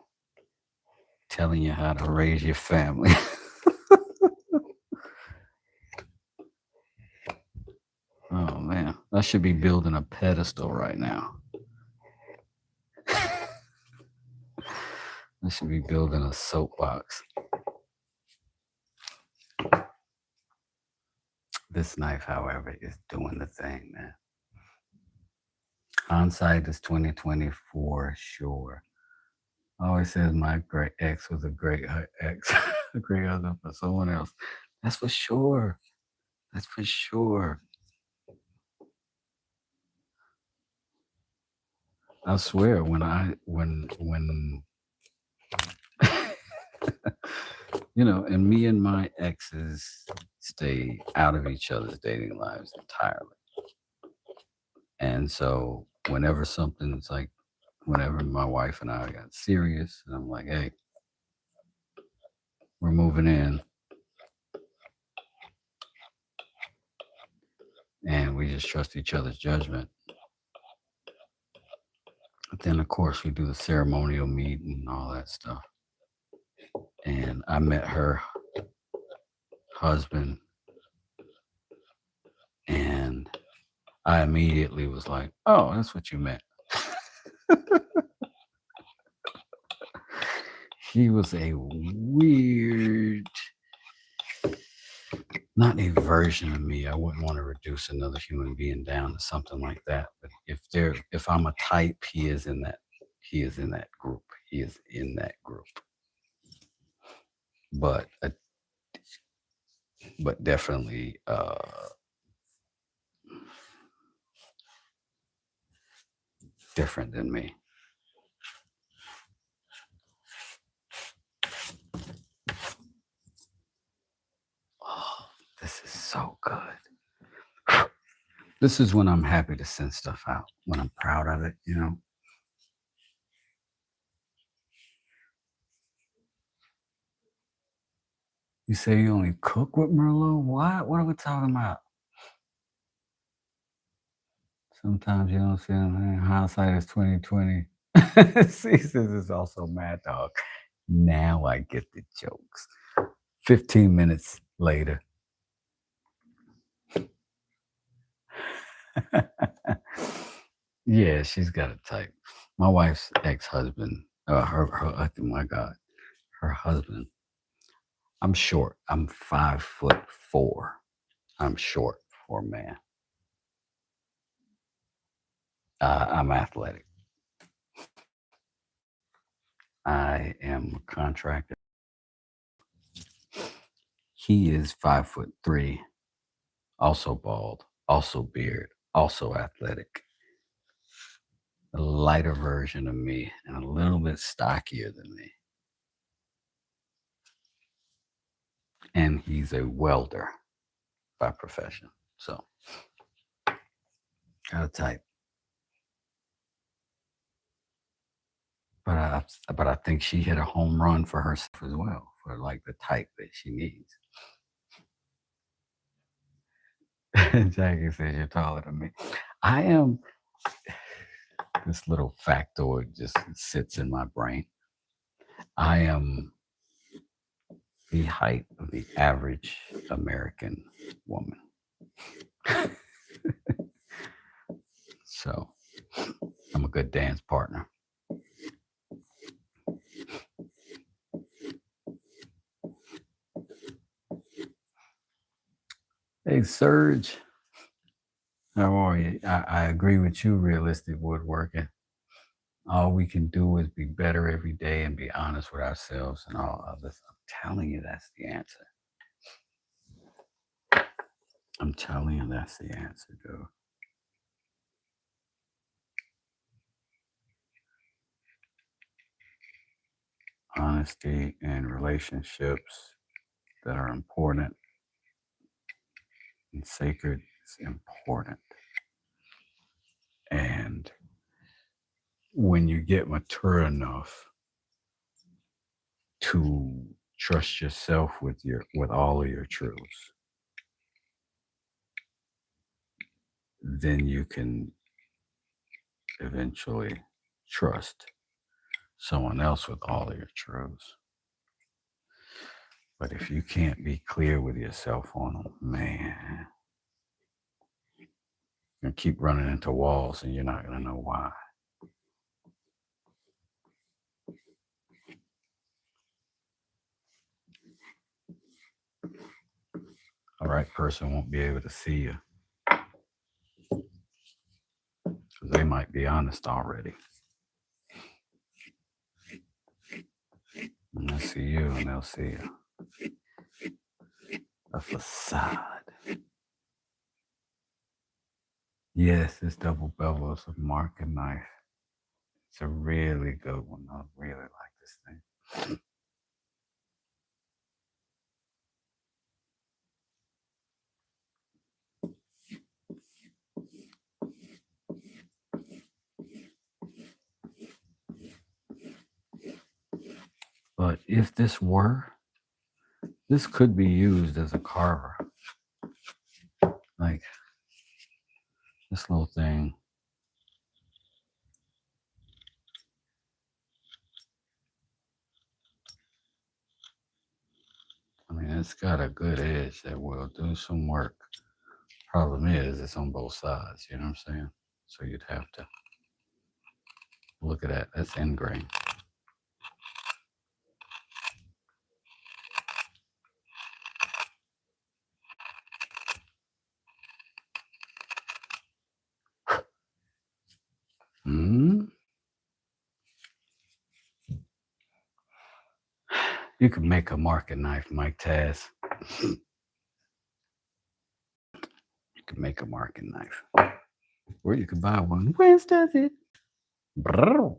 telling you how to raise your family. Oh man, I should be building a pedestal right now. I should be building a soapbox. This knife, however, is doing the thing, man. Hindsight is 2024, sure. I always says my great ex was a great ex, a great husband for someone else. That's for sure. That's for sure. I swear, when you know, and me and my exes stay out of each other's dating lives entirely. And so whenever something's like, whenever my wife and I got serious, and I'm like, hey, we're moving in. And we just trust each other's judgment. But then, of course, we do the ceremonial meet and all that stuff. And I met her husband, and I immediately was like, oh, that's what you meant. He was a weird, not a version of me. I wouldn't want to reduce another human being down to something like that. But if I'm a type, he is in that group. He is in that group. But definitely different than me. Oh, this is so good. This is when I'm happy to send stuff out, when I'm proud of it, you know. You say you only cook with Merlot? What? What are we talking about? Sometimes you don't see them. Hindsight is 2020. Caesars is also Mad Dog. Now I get the jokes. 15 minutes later. Yeah, she's got a type. My wife's ex-husband, oh my God, her husband. I'm short. I'm 5'4". I'm short for a man. I'm athletic. I am a contractor. He is 5'3", also bald, also beard, also athletic. A lighter version of me and a little bit stockier than me. And he's a welder by profession. So, got a type. But I think she hit a home run for herself as well, for like the type that she needs. Jackie says you're taller than me. I am. This little factoid just sits in my brain. I am the height of the average American woman. So I'm a good dance partner. Hey, Serge. How are you? I agree with you, realistic woodworking. All we can do is be better every day and be honest with ourselves and all others. I'm telling you, that's the answer. I'm telling you, that's the answer, dude. Honesty in relationships that are important and sacred is important. And when you get mature enough to trust yourself with all of your truths, then you can eventually trust someone else with all of your truths. But if you can't be clear with yourself on them, man, you're gonna keep running into walls and you're not gonna know why. The right person won't be able to see you because they might be honest already. And they'll see you and they'll see a facade. Yes, it's double bevel. It's a marking knife. It's a really good one. I really like this thing. But if this could be used as a carver. Like this little thing. I mean, it's got a good edge that will do some work. Problem is, it's on both sides. You know what I'm saying? So you'd have to look at that. That's end grain. You can make a market knife, Mike Taz. You can make a market knife. Or you can buy one. Where's does it? Brrr.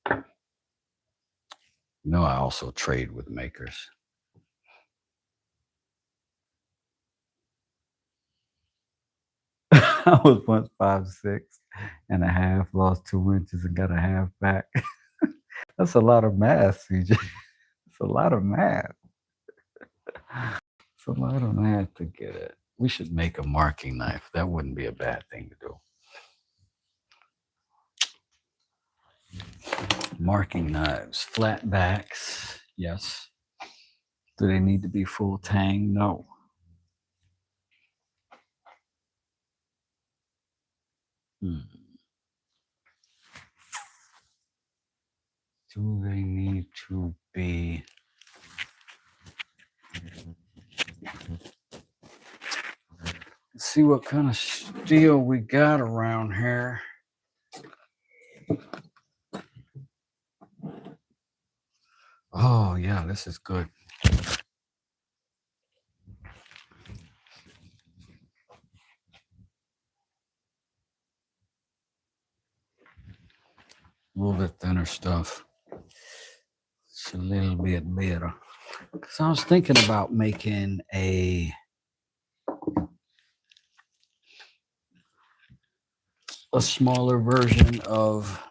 You know, I also trade with makers. I was once 5'6.5", lost 2 inches and got a half back. That's a lot of math, CJ. It's a lot of math. It's a lot of math to get it. We should make a marking knife. That wouldn't be a bad thing to do. Marking knives, flat backs, yes. Do they need to be full tang? No. Do they need to be? Let's see what kind of steel we got around here. Oh, yeah, this is good. A little bit thinner stuff. It's a little bit better. So I was thinking about making a smaller version of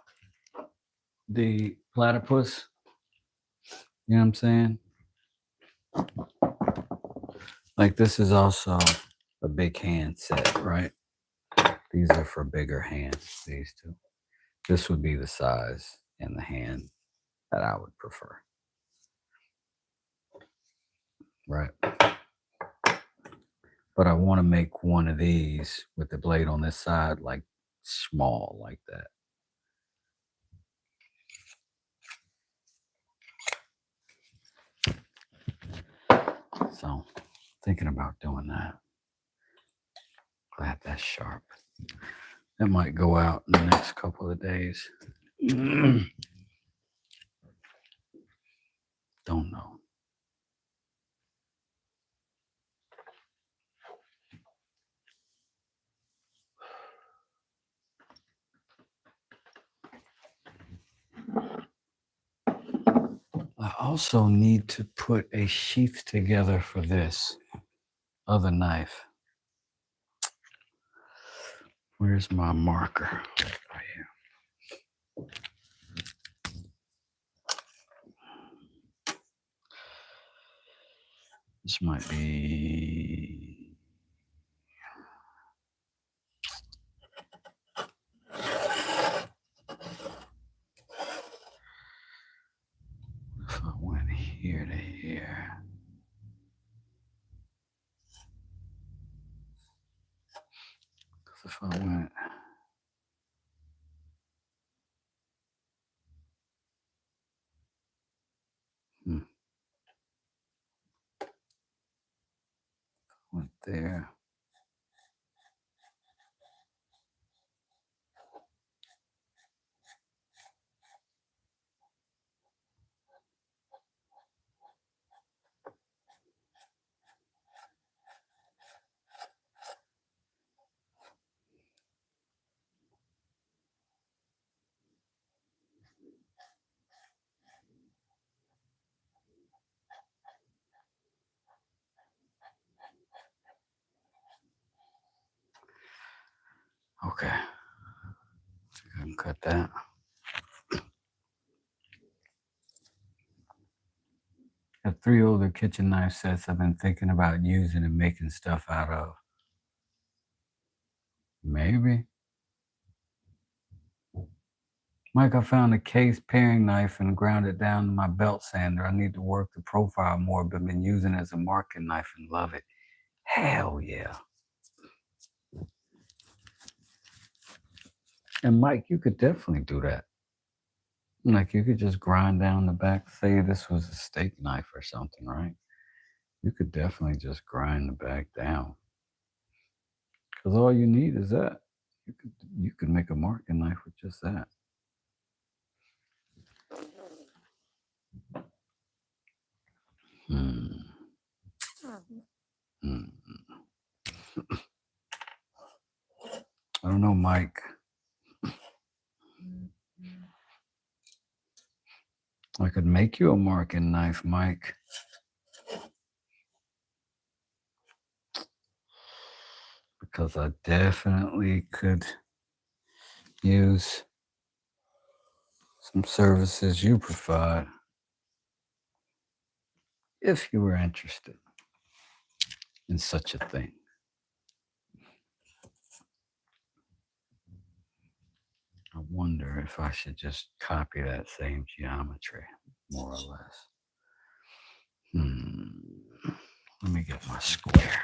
the platypus. You know what I'm saying? Like this is also a big hand set, right? These are for bigger hands, these two. This would be the size in the hand that I would prefer. Right. But I want to make one of these with the blade on this side, like small, like that. So, thinking about doing that. Glad that's sharp. That might go out in the next couple of days. Don't know. I also need to put a sheath together for this other knife. Where's my marker? Right here. This might be. If I went here to here. If I went. Went there. Okay. I can cut that. I have 3 older kitchen knife sets I've been thinking about using and making stuff out of. Maybe. Mike, I found a case paring knife and ground it down to my belt sander. I need to work the profile more, but been using it as a marking knife and love it. Hell yeah. And Mike, you could definitely do that. Like you could just grind down the back, say this was a steak knife or something, right? You could definitely just grind the back down. Because all you need is that. You could make a marking knife with just that. I don't know, Mike. I could make you a marking knife, Mike. because I definitely could use some services you provide if you were interested in such a thing. I wonder if I should just copy that same geometry, more or less. Let me get my square.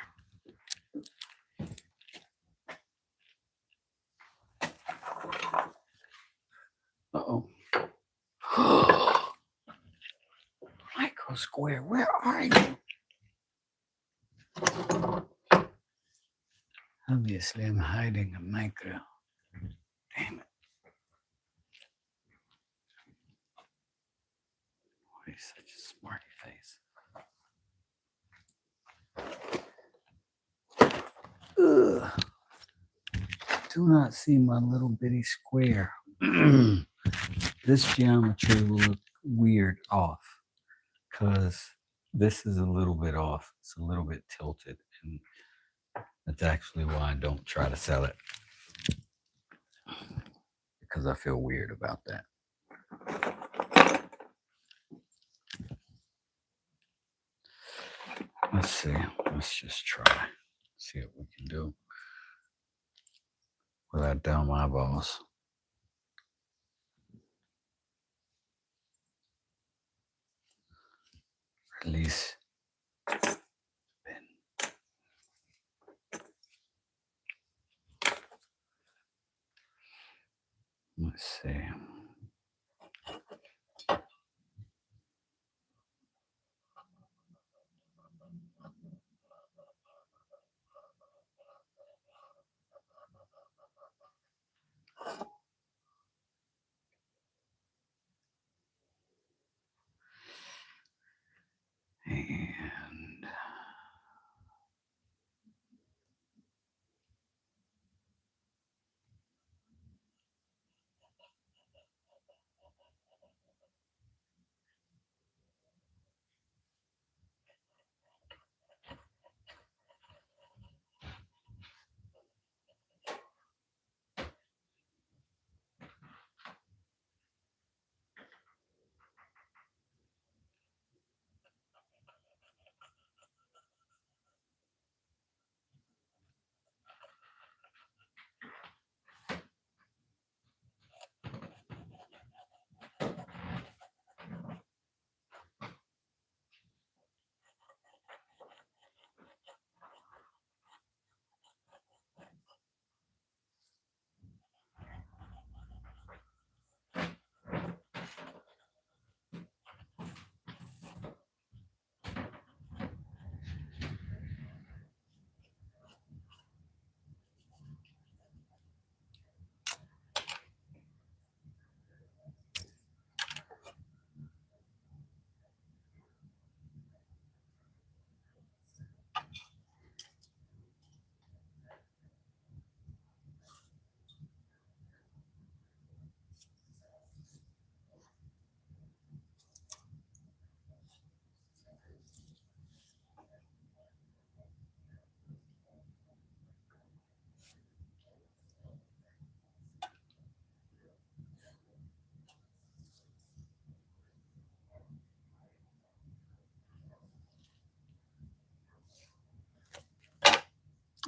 Uh-oh. Micro Square, where are you? Obviously, I'm hiding a micro. Damn it. Why are you such a smarty face? Ugh. Do not see my little bitty square. This geometry will look weird off because this is a little bit off. It's a little bit tilted, and that's actually why I don't try to sell it, because I feel weird about that. Let's see. Let's just try. See what we can do without dumb eyeballs. Release. Pin. Let's see. And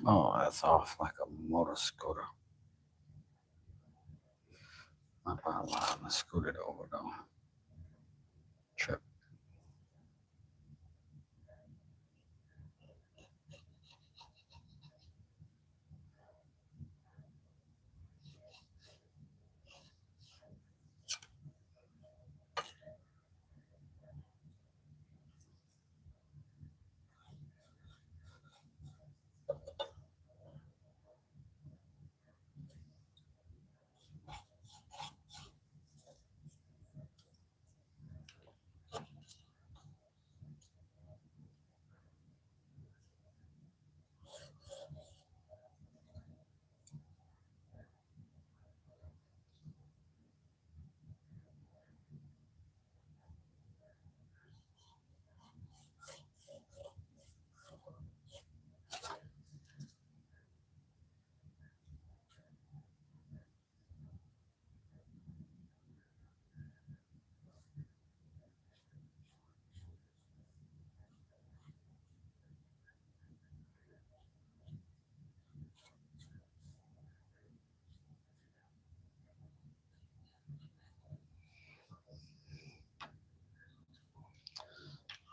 oh, that's off like a motor scooter. Not by a lot. Let's scoot it over though. Trip.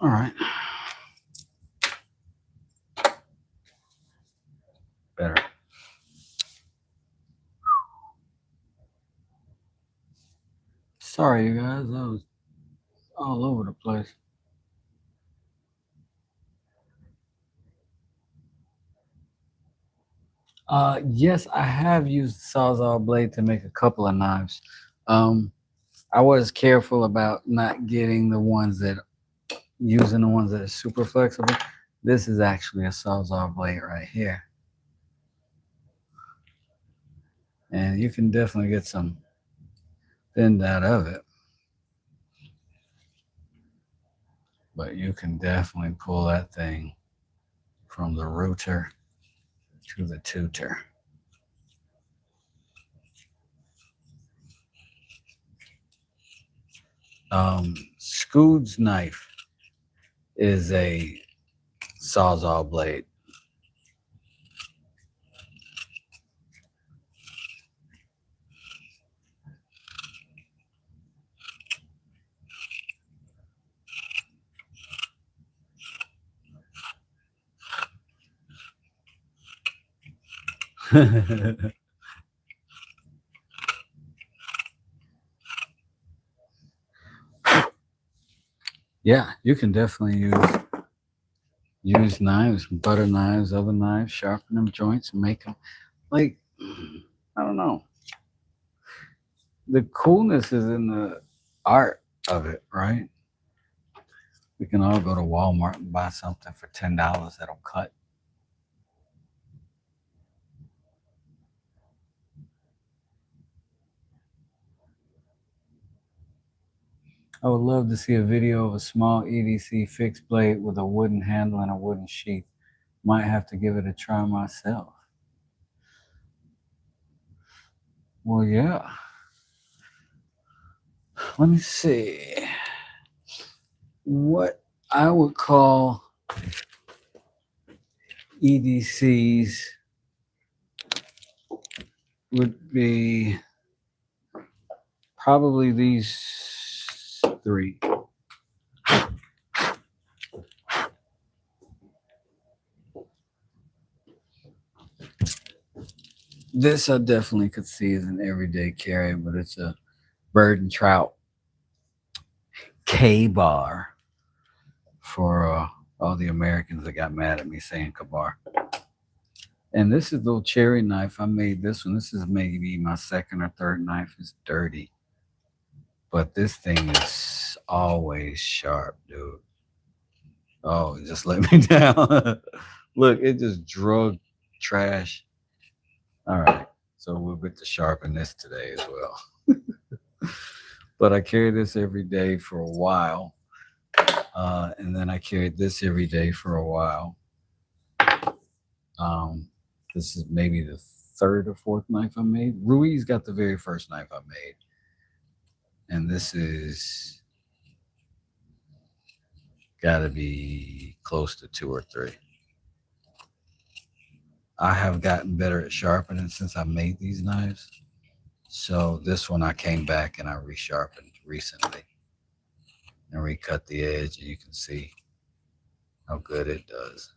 All right. Better. Sorry, you guys. I was all over the place. Yes, I have used the Sawzall blade to make a couple of knives. I was careful about not getting the ones that using the ones that are super flexible. This is actually a Sawzall blade right here, and you can definitely get some thinned out of it, but you can definitely pull that thing from the rooter to the tutor. Scood's knife is a Sawzall blade. Yeah, you can definitely use knives, butter knives, oven knives, sharpen them joints, and make them like I don't know. The coolness is in the art of it, right? We can all go to Walmart and buy something for $10 that'll cut. I would love to see a video of a small EDC fixed blade with a wooden handle and a wooden sheath. Might have to give it a try myself. Well, yeah. Let me see. What I would call EDCs would be probably these three. This I definitely could see as an everyday carry, but it's a bird and trout K-bar for all the Americans that got mad at me saying Kabar. And this is a little cherry knife. I made this one. This is maybe my second or third knife. It's dirty. But this thing is always sharp, dude. Oh, it just let me down. Look, it just drug trash. All right. So we'll get to sharpen this today as well. But I carry this every day for a while. And then I carried this every day for a while. This is maybe the third or fourth knife I made. Ruiz got the very first knife I made. And this is gotta be close to 2 or 3. I have gotten better at sharpening since I made these knives. So this one I came back and I resharpened recently and recut the edge, and you can see how good it does.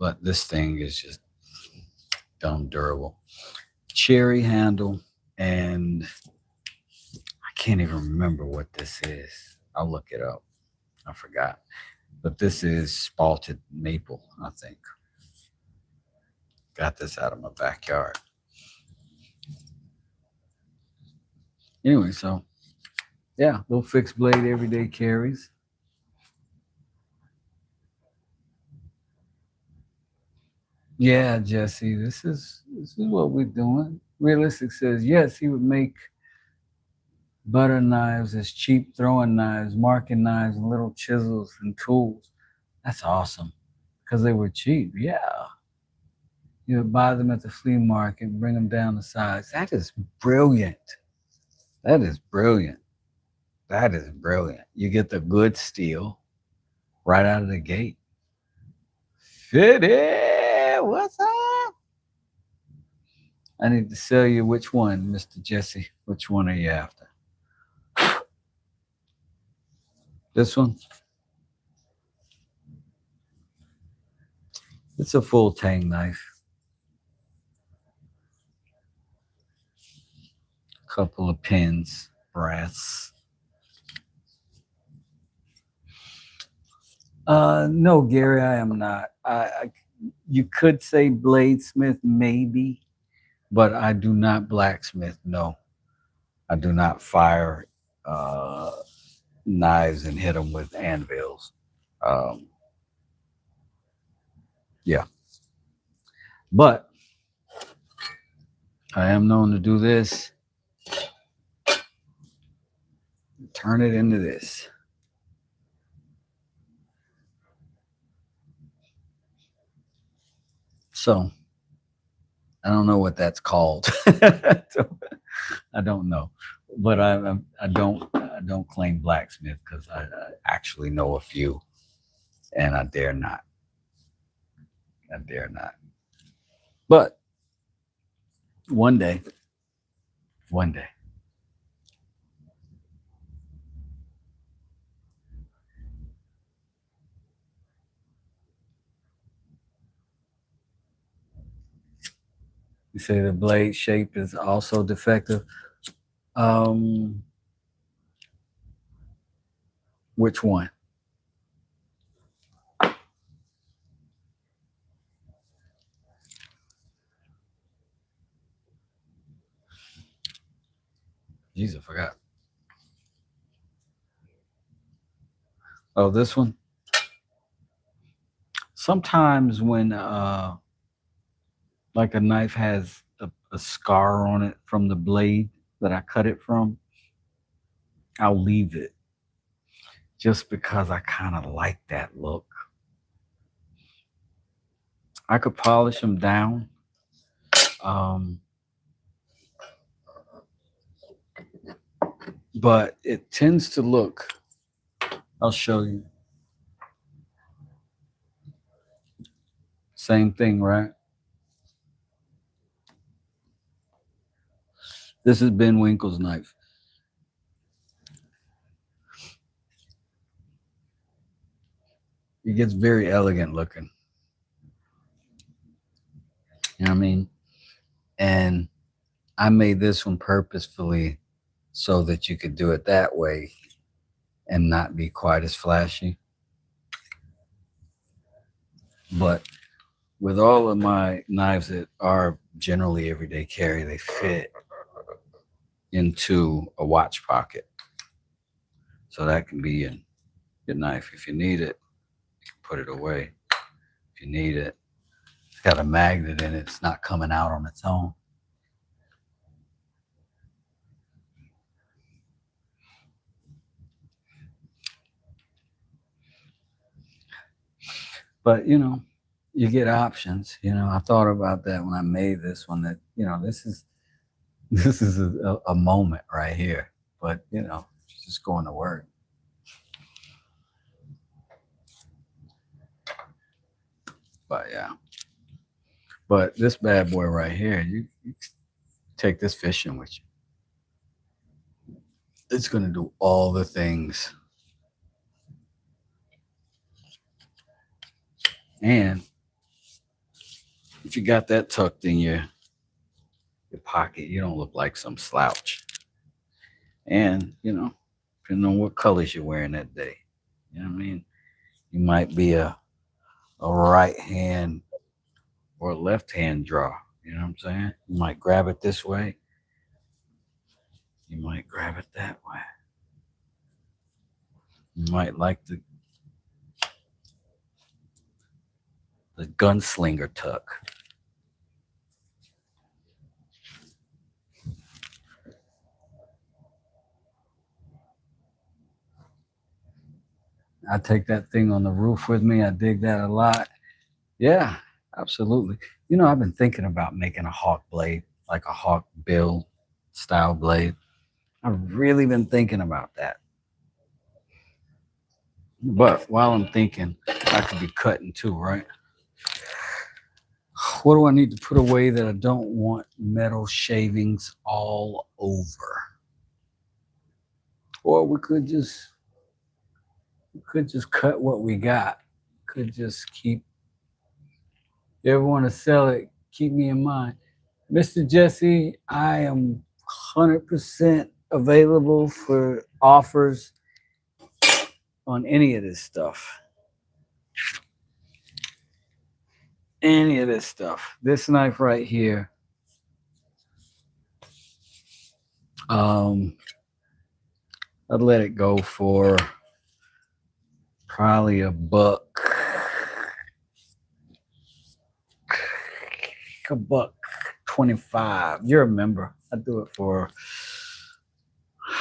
But this thing is just dumb durable. Cherry handle, and I can't even remember what this is. I'll look it up. I forgot. But this is spalted maple, I think. Got this out of my backyard. Anyway, so yeah, little fixed blade everyday carries. Yeah, Jesse, this is what we're doing. Realistic says yes, he would make butter knives as cheap throwing knives, marking knives, and little chisels and tools. That's awesome because they were cheap. Yeah, you would buy them at the flea market, bring them down the sides. That is brilliant. That is brilliant. That is brilliant. You get the good steel right out of the gate. Fitty, what's up? I need to sell you which one, Mr. Jesse. Which one are you after? This one? It's a full tang knife. Couple of pins, brass. No, Gary, I am not. You could say bladesmith, maybe, but I do not blacksmith. No, I do not fire knives and hit them with anvils. Yeah, but I am known to do this. Turn it into this. So I don't know what that's called. I don't know, but I don't claim blacksmith because I actually know a few, and I dare not. I dare not. But one day. You say the blade shape is also defective. Which one? Jeez, I forgot. Oh, this one. Sometimes when like a knife has a scar on it from the blade that I cut it from, I'll leave it just because I kind of like that look. I could polish them down. But it tends to look, I'll show you. Same thing, right? This is Ben Winkle's knife. It gets very elegant looking. You know what I mean? And I made this one purposefully so that you could do it that way and not be quite as flashy. But with all of my knives that are generally everyday carry, they fit into a watch pocket. So that can be in your knife. If you need it, you can put it away. If you need it, it's got a magnet in it. It's not coming out on its own. But, you know, you get options. You know, I thought about that when I made this one, that, you know, this is a moment right here. But, you know, it's just going to work. But yeah. But this bad boy right here, you take this fishing with you. It's going to do all the things. And if you got that tucked in your pocket, you don't look like some slouch. And, you know, depending on what colors you're wearing that day, you know what I mean? You might be a right hand or a left hand draw. You know what I'm saying? You might grab it this way. You might grab it that way. You might like the gunslinger tuck. I take that thing on the roof with me. I dig that a lot. Yeah, absolutely. You know, I've been thinking about making a hawk blade, like a hawk bill style blade. I've really been thinking about that. But while I'm thinking, I could be cutting too, right? What do I need to put away that I don't want metal shavings all over? Or we could just cut what we got. Could just keep. You ever want to sell it? Keep me in mind, Mr. Jesse. I am 100% available for offers on any of this stuff. Any of this stuff. This knife right here. I'd let it go for probably $1.25. You remember? I'd do it for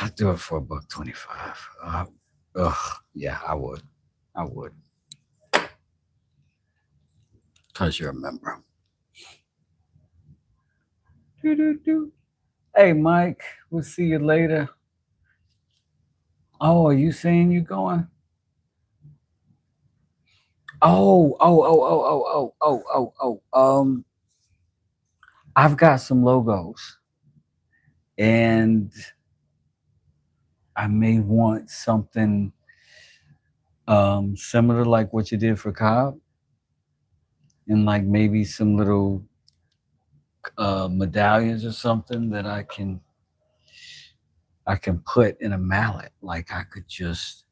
$1.25. Yeah, I would. Cause you remember. Hey, Mike, we'll see you later. Oh, are you saying you going? Oh. I've got some logos, and I may want something similar like what you did for Cobb, and like maybe some little medallions or something that I can put in a mallet. Like I could just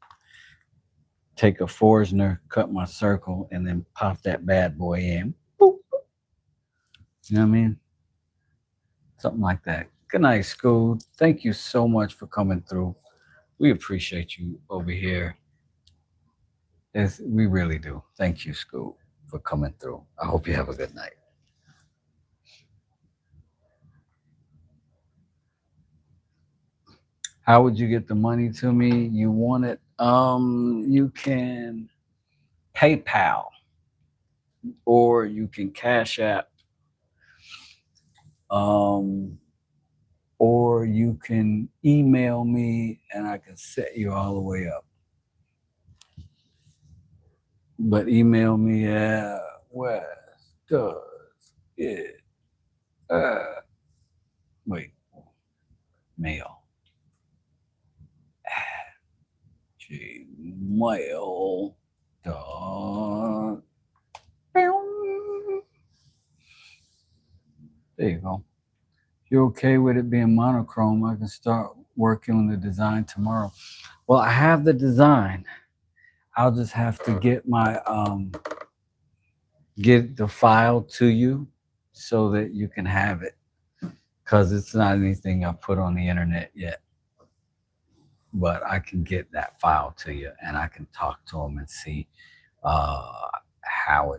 take a Forstner, cut my circle, and then pop that bad boy in. Boop. You know what I mean? Something like that. Good night, school. Thank you so much for coming through. We appreciate you over here. We really do. Thank you, school, for coming through. I hope you have a good night. How would you get the money to me? You want it? You can PayPal, or you can Cash App, or you can email me and I can set you all the way up. But email me at where does it wait, mail at gmail dot. There you go. If you're okay with it being monochrome, I can start working on the design tomorrow. Well, I have the design. I'll just have to get my get the file to you so that you can have it, because it's not anything I put on the internet yet. But I can get that file to you, and I can talk to them and see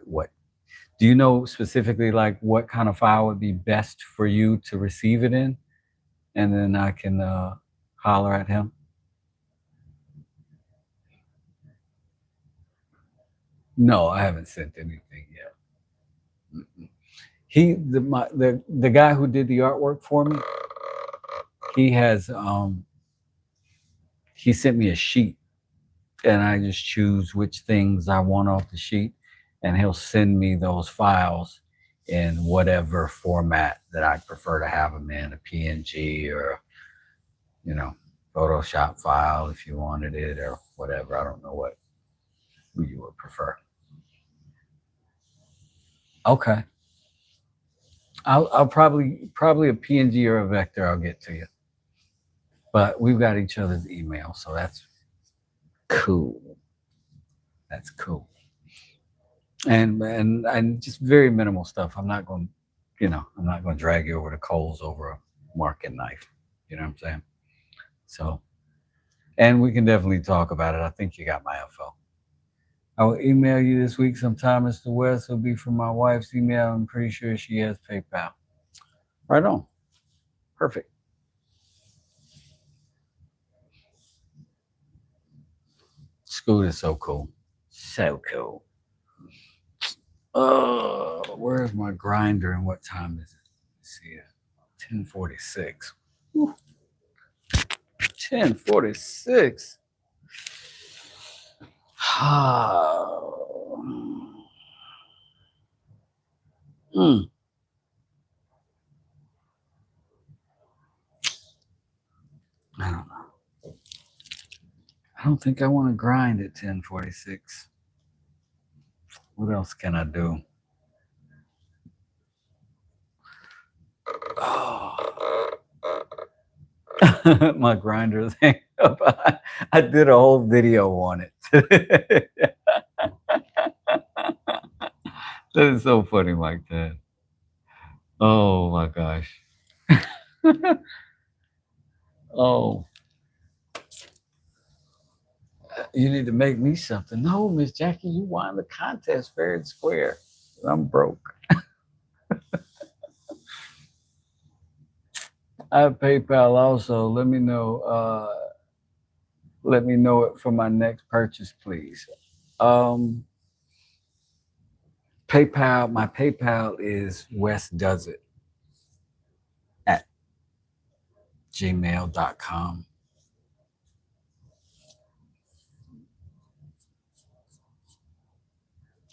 what. Do you know specifically like what kind of file would be best for you to receive it in, and then I can holler at him. No, I haven't sent anything yet. The guy who did the artwork for me, he has he sent me a sheet, and I just choose which things I want off the sheet, and he'll send me those files in whatever format that I prefer to have them in, a PNG or Photoshop file if you wanted it, or whatever. I don't know what you would prefer. Okay. I'll probably a PNG or a vector I'll get to you. But we've got each other's email, so that's cool. That's cool. And just very minimal stuff. I'm not going to drag you over the coals over a market knife. You know what I'm saying? So, and we can definitely talk about it. I think you got my info. I will email you this week sometime, Mr. West. It'll be from my wife's email. I'm pretty sure she has PayPal. Right on. Perfect. Scoot is so cool. So cool. Where's my grinder and what time is it? Let's see, 10:46. 10:46. Mm. I don't know. I don't think I want to grind at 10:46. What else can I do? Oh. My grinder thing. I did a whole video on it. That is so funny like that. Oh my gosh. Oh, you need to make me something. No, Miss Jackie, you won the contest fair and square. I'm broke. I have PayPal also. Let me know. Let me know it for my next purchase, please. PayPal. My PayPal is westdoesit at gmail.com.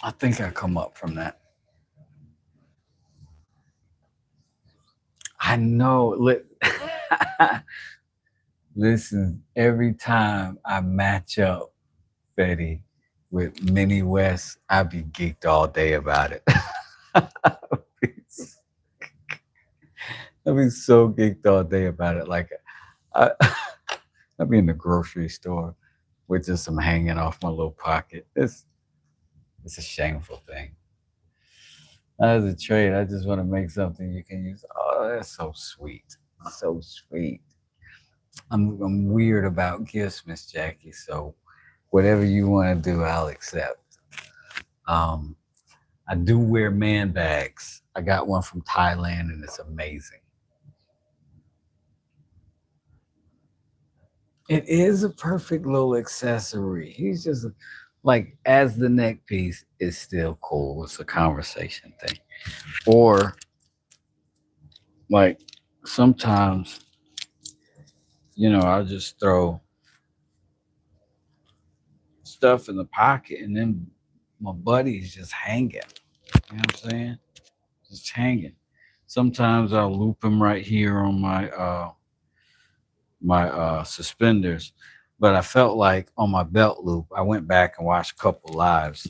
I think I come up from that. I know. Listen, every time I match up Fetty with Minnie West, I be geeked all day about it. I'd be so geeked all day about it. Like I'd be in the grocery store with just some hanging off my little pocket. It's a shameful thing. As a trade, I just want to make something you can use. Oh, that's so sweet. So sweet. I'm weird about gifts, Miss Jackie. So whatever you want to do, I'll accept. I do wear man bags. I got one from Thailand and it's amazing. It is a perfect little accessory. He's just like, as the neck piece, is still cool. It's a conversation thing. Or like sometimes, I'll just throw stuff in the pocket and then my buddy's just hanging. You know what I'm saying? Just hanging. Sometimes I'll loop him right here on my suspenders. But I felt like on my belt loop, I went back and watched a couple lives,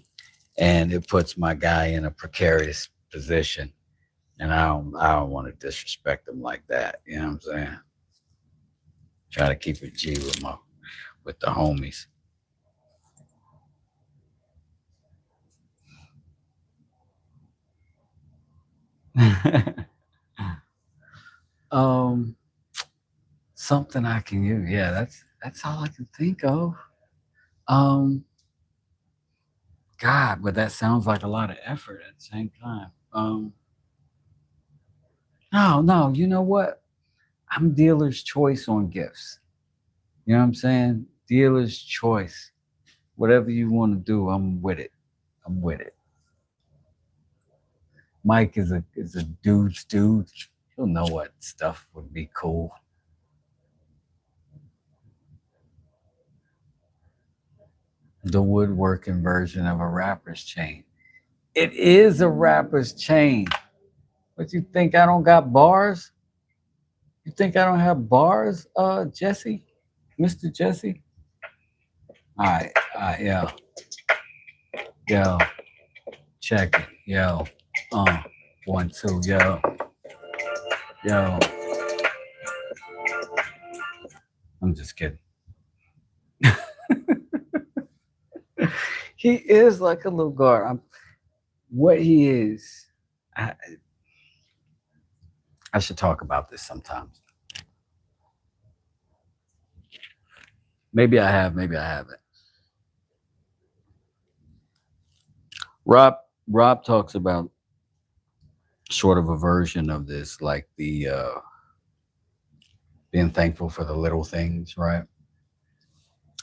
and it puts my guy in a precarious position. And I don't want to disrespect him like that. You know what I'm saying? Try to keep it G with the homies. Something I can use. Yeah, that's all I can think of. God, but that sounds like a lot of effort at the same time. No, you know what? I'm dealer's choice on gifts. You know what I'm saying? Dealer's choice. Whatever you want to do, I'm with it. I'm with it. Mike is a dude's dude. He'll know what stuff would be cool. The woodworking version of a rapper's chain. It is a rapper's chain. What, you think I don't got bars? You think I don't have bars, Jesse? Mr. Jesse? All right, yo. Yo. Check it. Yo. 1, 2, yo. Yo. I'm just kidding. He is like a little guard. What he is, I should talk about this sometimes. Maybe I have, maybe I haven't. Rob talks about sort of a version of this, like the being thankful for the little things, right?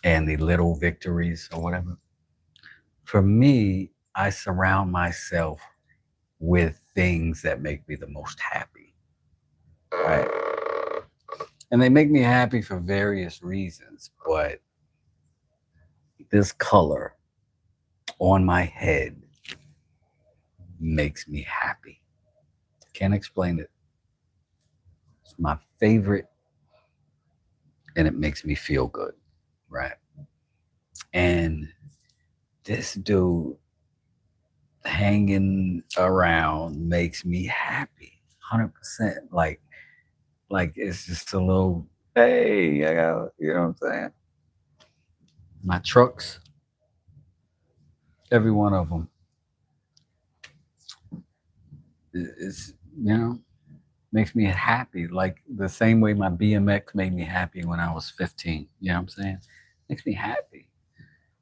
And the little victories or whatever. For me, I surround myself with things that make me the most happy, right? And they make me happy for various reasons, but this color on my head makes me happy. Can't explain it. It's my favorite, and it makes me feel good, right? And this dude hanging around makes me happy, 100%. Like it's just a little, hey, I got, you know what I'm saying? My trucks, every one of them, is, you know, makes me happy. Like the same way my BMX made me happy when I was 15. You know what I'm saying? Makes me happy.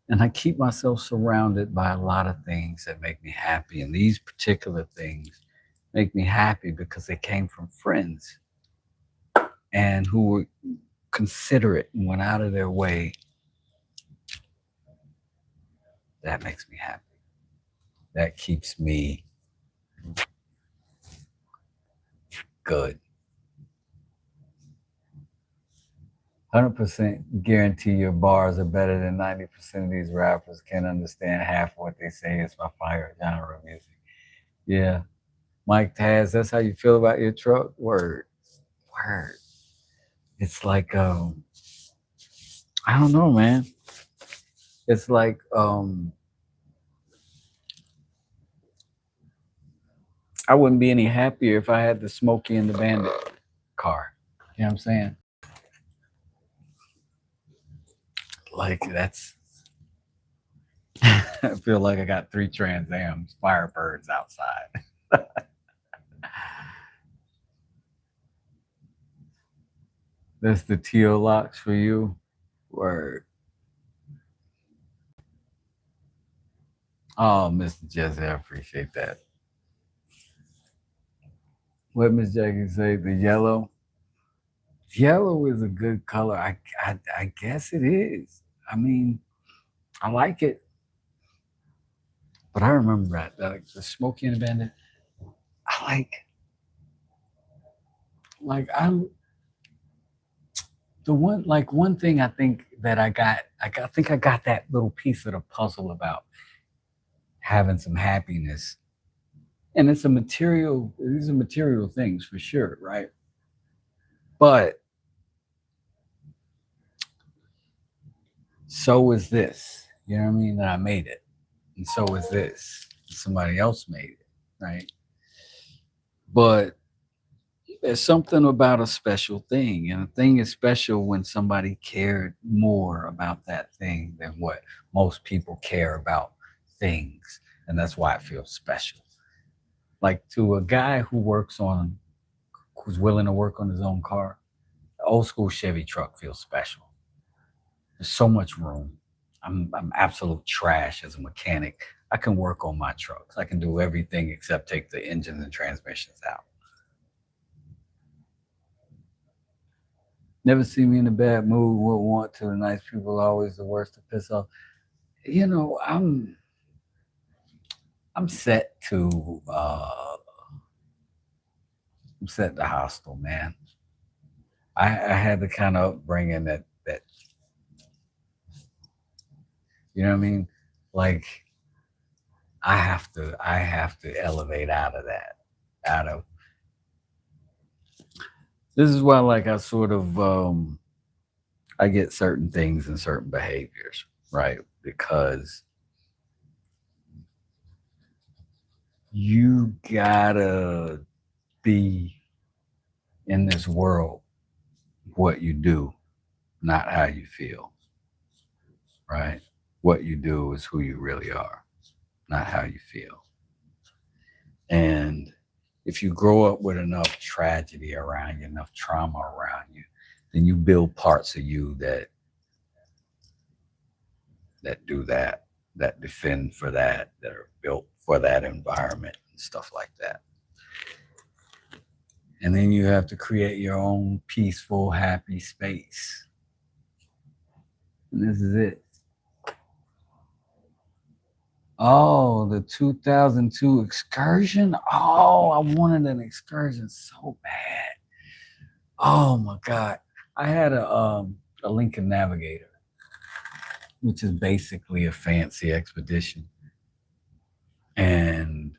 And I keep myself surrounded by a lot of things that make me happy. And these particular things make me happy because they came from friends and who were considerate and went out of their way. That makes me happy. That keeps me good. 100% guarantee your bars are better than 90% of these rappers. Can't understand half what they say. It's my fire genre of music. Yeah. Mike Taz, that's how you feel about your truck? Word. Word. It's like, I don't know, man. It's like, I wouldn't be any happier if I had the Smokey and the Bandit car. You know what I'm saying? Like that's I feel like I got 3 Trans Ams Firebirds outside. That's the teal locks for you. Word. Oh, Mr. Jesse, I appreciate that. What Miss Jackie say? The yellow. Yellow is a good color. I guess it is. I mean, I like it. But I remember that the Smokey and the Bandit. I I the one thing I think that I think I got that little piece of the puzzle about having some happiness. And these are material things for sure, right? But so is this. You know what I mean? That I made it. And so is this. Somebody else made it, right? But there's something about a special thing, and a thing is special when somebody cared more about that thing than what most people care about things, and that's why it feels special. Like to a guy who's willing to work on his own car, the old school Chevy truck feels special. There's so much room. I'm absolute trash as a mechanic. I can work on my trucks. I can do everything except take the engines and transmissions out. Never see me in a bad mood. Would want to. The nice people are always the worst to piss off. You know, I'm set to I'm set to hostile, man. I had the kind of upbringing that you know what I mean? Like I have to elevate out of that. Out of this is why like I sort of I get certain things and certain behaviors, right? Because you gotta be in this world what you do, not how you feel, right? What you do is who you really are, not how you feel. And if you grow up with enough tragedy around you, enough trauma around you, then you build parts of you that do that, that defend for that are built for that environment and stuff like that. And then you have to create your own peaceful, happy space. And this is it. Oh, the 2002 excursion. Oh, I wanted an excursion so bad. Oh my God. I had a Lincoln Navigator, which is basically a fancy expedition. And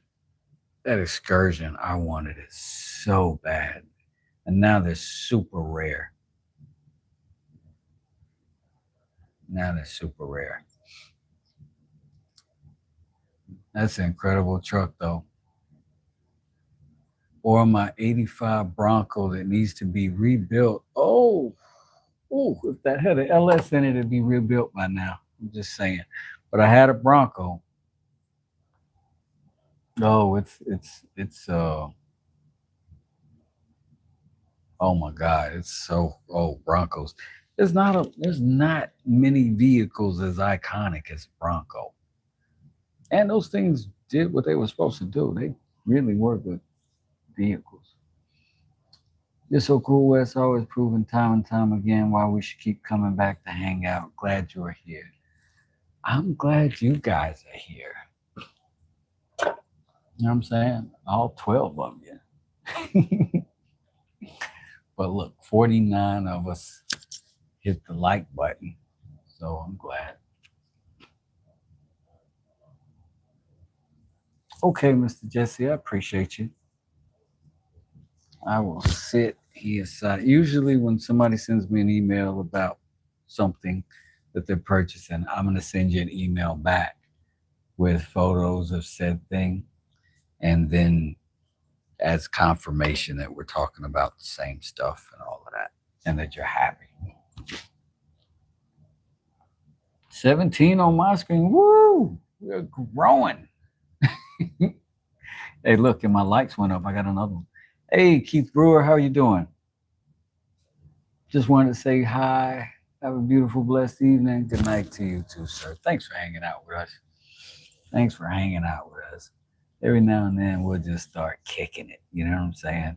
that Excursion, I wanted it so bad. And now they're super rare. That's an incredible truck, though. Or my 85 Bronco that needs to be rebuilt. Oh, if that had an LS in it, it'd be rebuilt by now. I'm just saying. But I had a Bronco. Oh, it's oh my God, it's so Broncos. There's not many vehicles as iconic as Bronco. And those things did what they were supposed to do. They really were good vehicles. You're so cool, Wes. Always proving time and time again why we should keep coming back to hang out. Glad you're here. I'm glad you guys are here. You know what I'm saying? All 12 of you. But look, 49 of us hit the like button. So I'm glad. Okay, Mr. Jesse, I appreciate you. I will sit here aside. Usually when somebody sends me an email about something that they're purchasing, I'm going to send you an email back with photos of said thing, and then as confirmation that we're talking about the same stuff and all of that, and that you're happy. 17 on my screen. Woo! We're growing. Hey, look, and my likes went up. I got another one. Hey, Keith Brewer, how are you doing? Just wanted to say hi. Have a beautiful, blessed evening. Good night to you too, sir. Thanks for hanging out with us. Every now and then we'll just start kicking it. You know what I'm saying?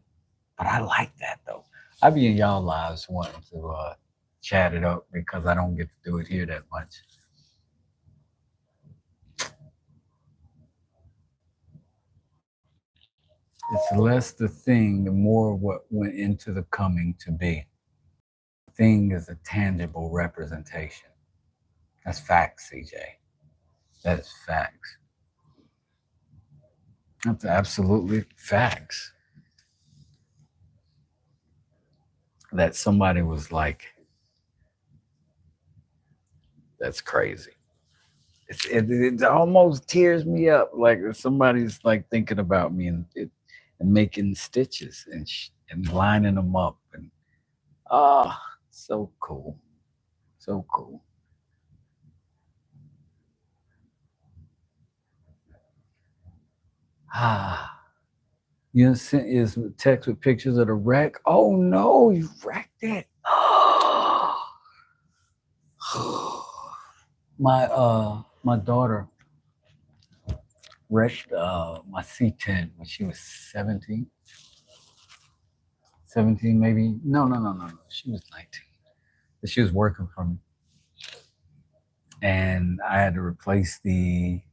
But I like that, though. I be in y'all lives wanting to chat it up because I don't get to do it here that much. It's less the thing, the more what went into the coming to be. The thing is a tangible representation. That's facts, CJ. That is facts. That's absolutely facts. That somebody was like, that's crazy. It almost tears me up. Like somebody's like thinking about me and making stitches and lining them up, and so cool. So cool. You sent is text with pictures of the wreck. Oh no, you wrecked it. My daughter wrecked my C10 when she was 17. 17 maybe. No. She was 19. She was working for me. And I had to replace the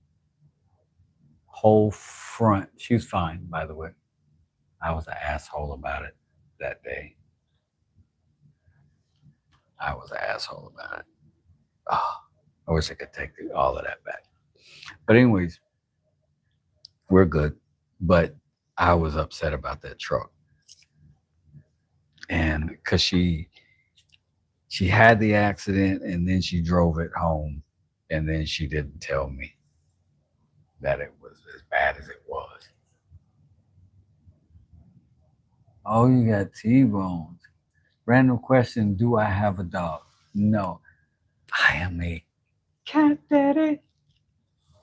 whole front. She was fine, by the way. I was an asshole about it that day. I wish I could take all of that back. But anyways, we're good. But I was upset about that truck. And because she had the accident and then she drove it home, and then she didn't tell me that it was as bad as it was. Oh, you got T-bones. Random question, do I have a dog? No. I am a cat daddy.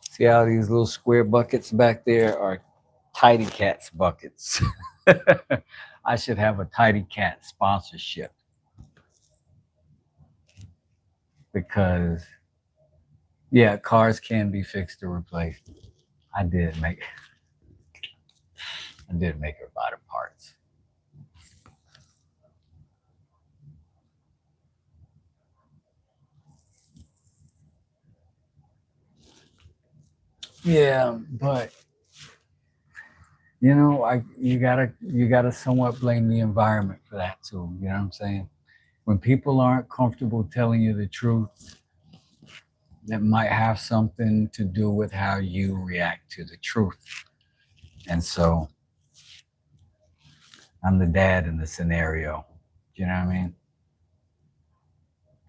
See how these little square buckets back there are Tidy Cats buckets. I should have a Tidy Cat sponsorship. Because, yeah, cars can be fixed or replaced. I did make her buy the parts. Yeah, but you know, you gotta somewhat blame the environment for that too. You know what I'm saying? When people aren't comfortable telling you the truth, that might have something to do with how you react to the truth. And so I'm the dad in the scenario. You know what I mean?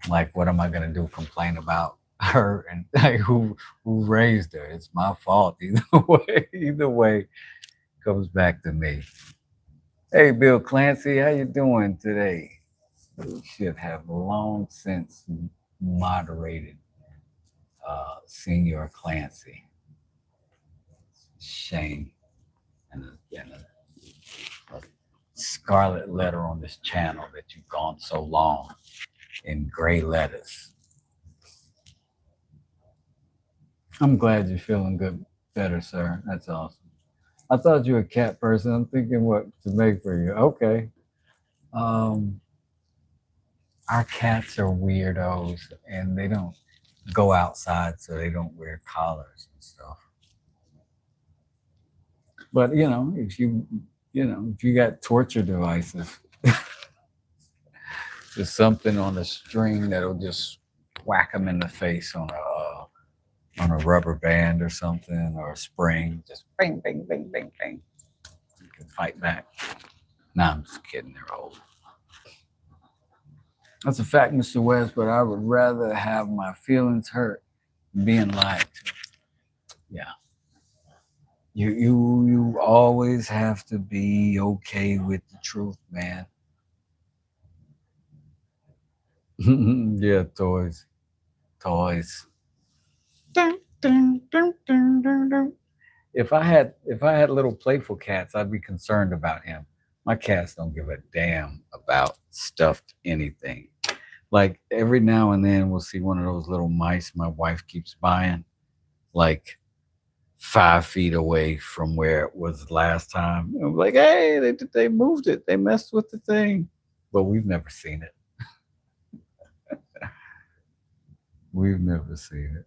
Like, what am I gonna do? Complain about her and like who raised her? It's my fault either way. Either way, comes back to me. Hey, Bill Clancy, how you doing today? You should have long since moderated Senior Clancy. Shame and a scarlet letter on this channel that you've gone so long in gray letters. I'm glad you're feeling good, better, sir. That's awesome. I thought you were a cat person. I'm thinking what to make for you. Okay. Our cats are weirdos and they don't go outside, so they don't wear collars and stuff. But if you got torture devices, there's something on a string that'll just whack them in the face on a rubber band or something, or a spring, just bing, bing, bing, bing, bing. You can fight back. Nah, I'm just kidding. They're old. That's a fact, Mr. West, but I would rather have my feelings hurt than being lied to. Yeah. You always have to be okay with the truth, man. Yeah, toys. If I had little playful cats, I'd be concerned about him. My cats don't give a damn about stuffed anything. Like every now and then we'll see one of those little mice my wife keeps buying, like 5 feet away from where it was last time. I'm like, hey, they moved it. They messed with the thing. But we've never seen it. We've never seen it.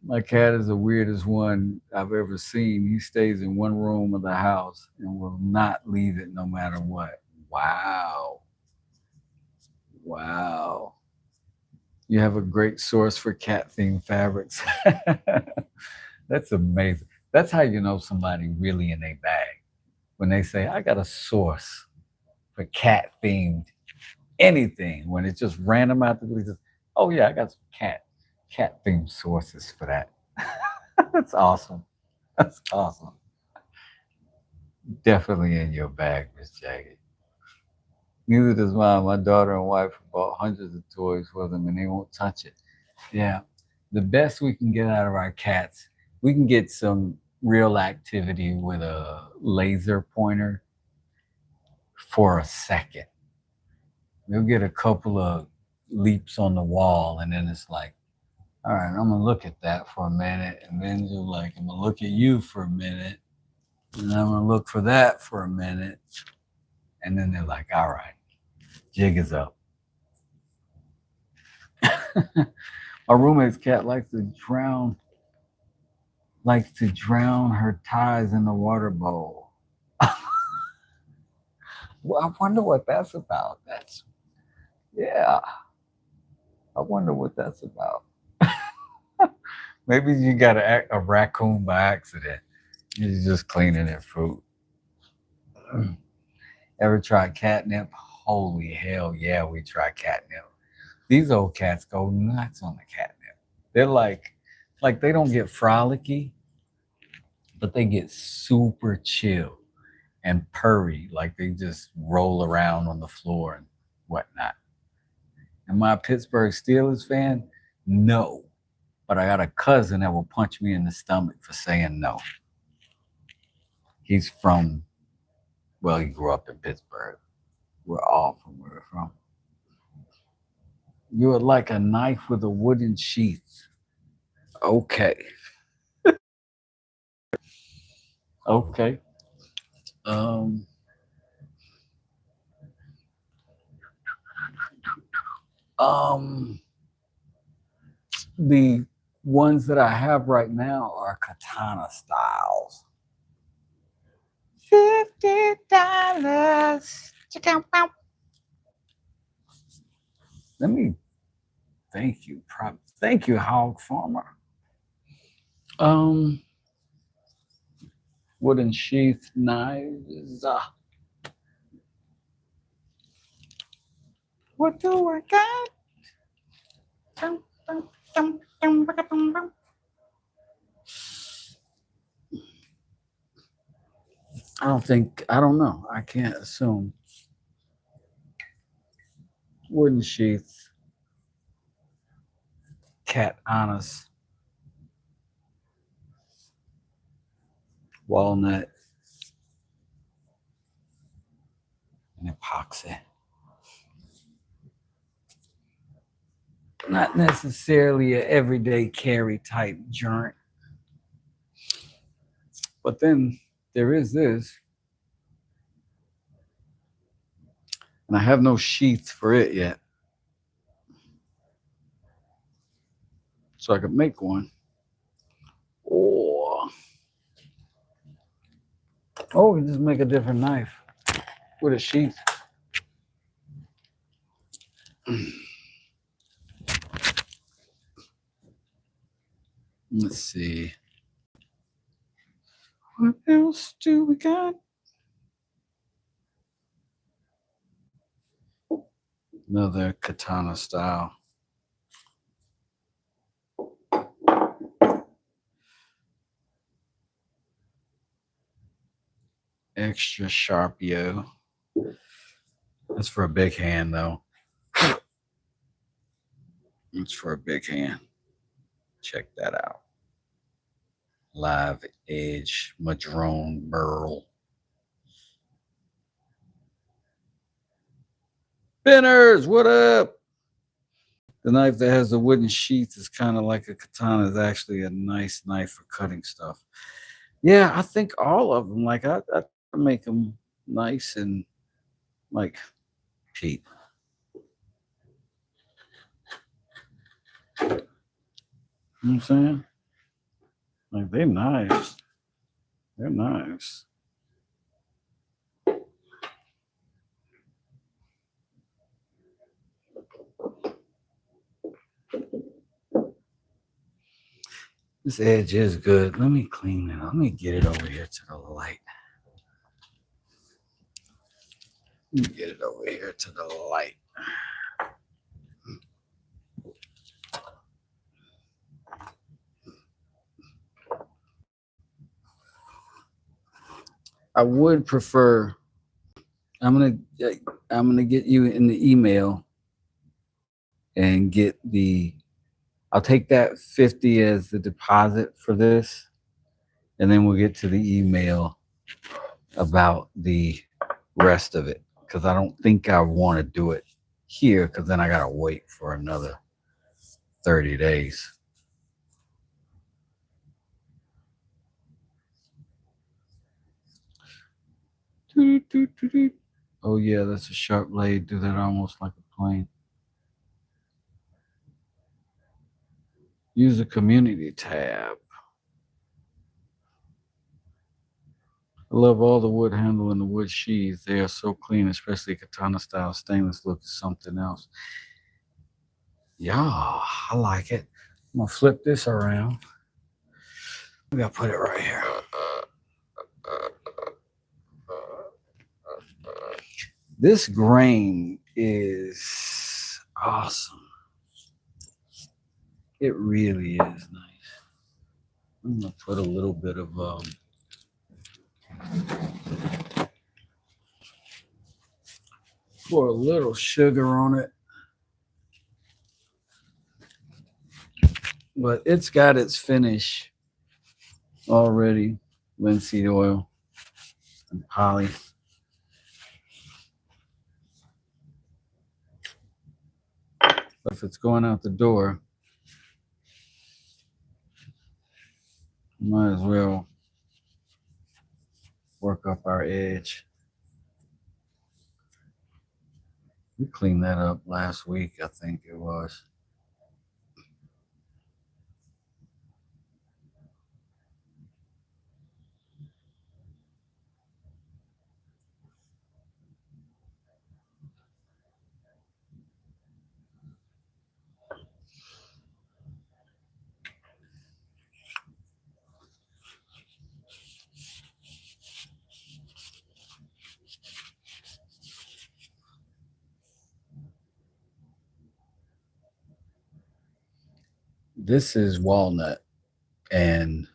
My cat is the weirdest one I've ever seen. He stays in one room of the house and will not leave it no matter what. Wow. You have a great source for cat themed fabrics. That's amazing. That's how you know somebody really in a bag. When they say, I got a source for cat themed anything, when it's just random out the blue, just, oh yeah, I got some cat themed sources for that. That's awesome. That's awesome. Definitely in your bag, Miss Jaggy. Neither does mine. My daughter and wife bought hundreds of toys for them and they won't touch it. Yeah. The best we can get out of our cats, we can get some real activity with a laser pointer for a second. They'll get a couple of leaps on the wall and then it's like, all right, I'm gonna look at that for a minute, and then you're like, I'm gonna look at you for a minute, and I'm gonna look for that for a minute, and then they're like, all right, jig is up. My roommate's cat likes to drown her ties in the water bowl. Well, I wonder what that's about. Yeah. I wonder what that's about. Maybe you got a raccoon by accident. You're just cleaning their food. Ever tried catnip? Holy hell, yeah, we tried catnip. These old cats go nuts on the catnip. They're like they don't get frolicky, but they get super chill and purry, like they just roll around on the floor and whatnot. Am I a Pittsburgh Steelers fan? No. But I got a cousin that will punch me in the stomach for saying no. He's from, well, he grew up in Pittsburgh. We're all from where we're from. You are like a knife with a wooden sheath. Okay. Okay. The ones that I have right now are katana styles. $50. Let me thank you. Thank you, Hog Farmer. Wooden sheath knives. What do I got? I don't know. I can't assume. Wooden sheath. Cat honest. Walnut. And epoxy. Not necessarily an everyday carry type joint. But then there is this. And I have no sheath for it yet. So I could make one. Or we can just make a different knife with a sheath. Let's see. What else do we got? Another katana style. Extra sharp, yo. That's for a big hand, though. It's for a big hand. Check that out. Live edge madrone burl. Spinners, what up? The knife that has the wooden sheath is kind of like a katana. Is actually a nice knife for cutting stuff. Yeah, I think all of them. Like I make them nice and like cheap. You know what I'm saying? Like they're nice. They're nice. This edge is good. Let me clean it. Let me get it over here to the light. Let me get it over here to the light. I would prefer. I'm gonna get you in the email and get the. I'll take that 50 as the deposit for this, and then we'll get to the email about the rest of it, because I don't think I want to do it here, because then I gotta wait for another 30 days. Oh yeah, that's a sharp blade. Do that almost like a plane. Use the community tab. I love all the wood handle and the wood sheaths. They are so clean, especially katana style stainless look is something else. Yeah, I like it. I'm gonna flip this around. Maybe I'll put it right here. This grain is awesome. It really is nice. I'm gonna put a little bit of pour a little sugar on it. But it's got its finish already. Linseed oil and poly. But if it's going out the door, might as well work up our edge. We cleaned that up last week, I think it was. This is walnut and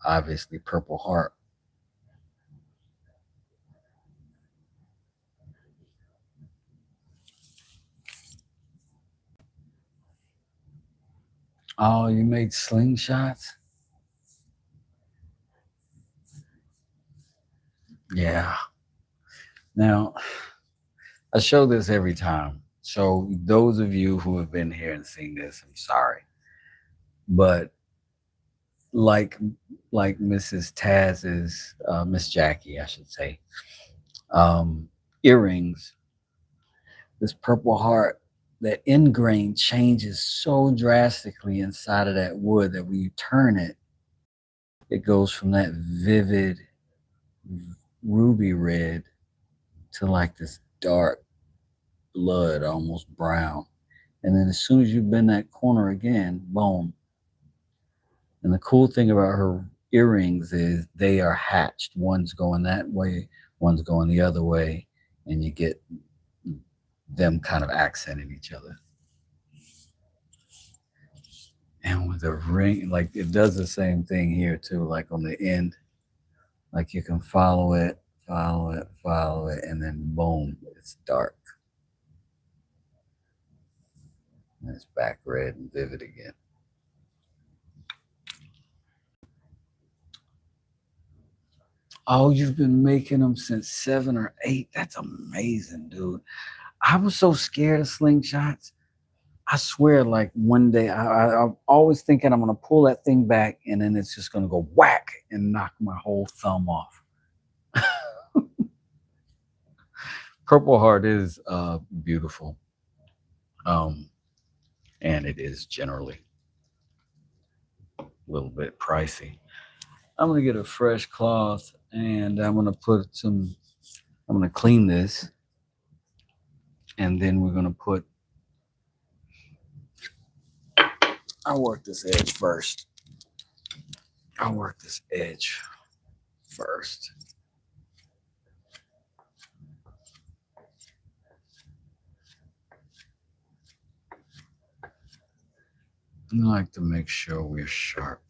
obviously Purple Heart. Oh, you made slingshots? Yeah. Now, I show this every time. So those of you who have been here and seen this, I'm sorry. But like Mrs. Taz's Miss Jackie, I should say, earrings, this Purple Heart, that end grain changes so drastically inside of that wood that when you turn it, it goes from that vivid ruby red to like this dark blood, almost brown. And then as soon as you bend that corner again, boom. And the cool thing about her earrings is they are hatched. One's going that way, one's going the other way, and you get them kind of accenting each other. And with the ring, like it does the same thing here too, like on the end. Like you can follow it, and then boom, it's dark. And it's back red and vivid again. Oh, you've been making them since 7 or 8. That's amazing, dude. I was so scared of slingshots. I swear, like one day, I'm always thinking I'm gonna pull that thing back, and then it's just gonna go whack and knock my whole thumb off. Purple Heart is beautiful, and it is generally a little bit pricey. I'm gonna get a fresh cloth, and I'm gonna clean this, and then we're gonna put. I'll work this edge first. I like to make sure we're sharp.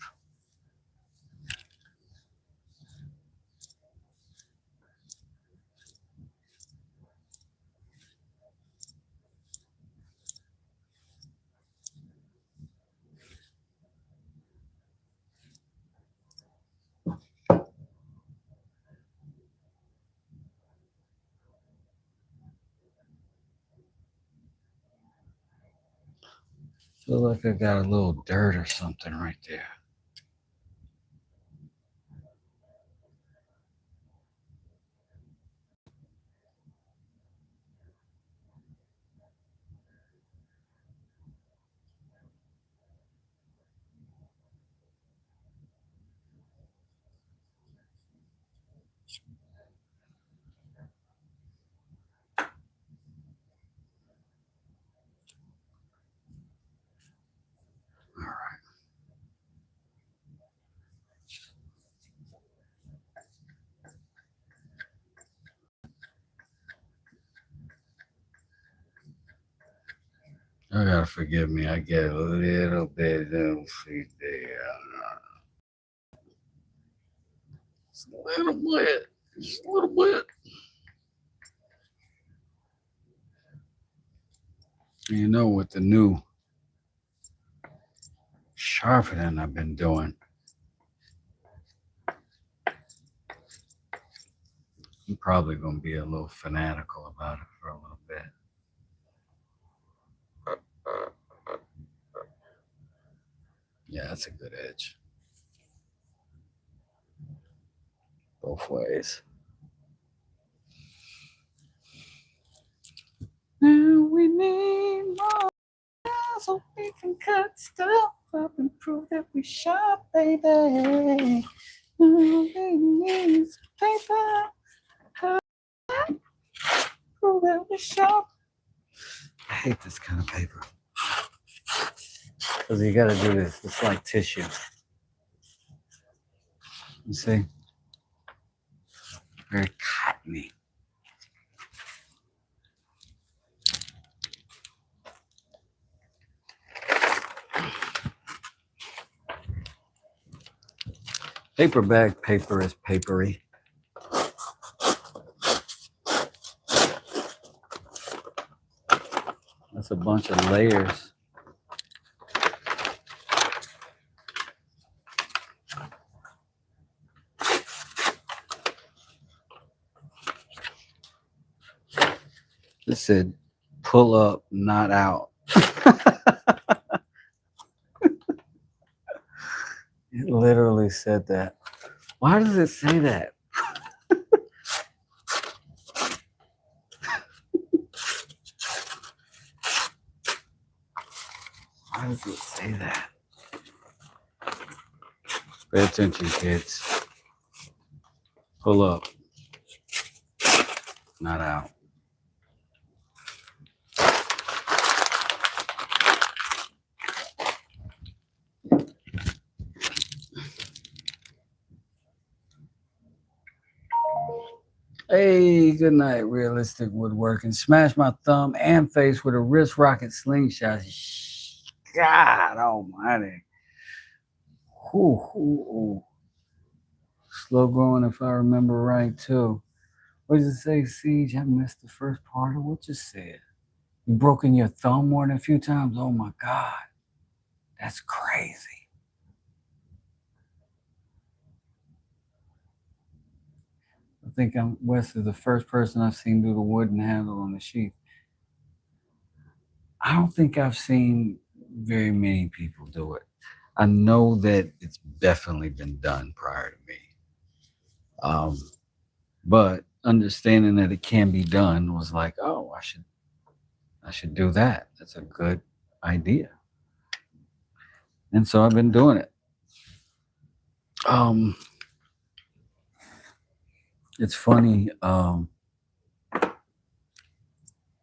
Feel like I got a little dirt or something right there. All right. You gotta forgive me. I get a little bit of feet there. Just a little bit. Just a little bit. You know, with the new sharpening I've been doing, I'm probably gonna be a little fanatical about it for a little bit. Yeah, that's a good edge. Both ways. Now we need more so we can cut stuff up and prove that we sharp, baby. We need paper. Prove that we sharp. I hate this kind of paper. Because you gotta do this. It's like tissue. You see? Very cottony. Paper bag paper is papery. That's a bunch of layers. It said, pull up, not out. It literally said that. Why does it say that? Why does it say that? Pay attention, kids. Pull up, not out. Hey, good night, Realistic Woodworking. Smash my thumb and face with a wrist rocket slingshot. God almighty. Ooh. Slow growing, if I remember right, too. What does it say, Siege? I missed the first part of what you said. You broken your thumb more than a few times? Oh, my God. That's crazy. I think Wes is the first person I've seen do the wooden handle on the sheath. I don't think I've seen very many people do it. I know that it's definitely been done prior to me. But understanding that it can be done was like, oh, I should do that. That's a good idea. And so I've been doing it. It's funny,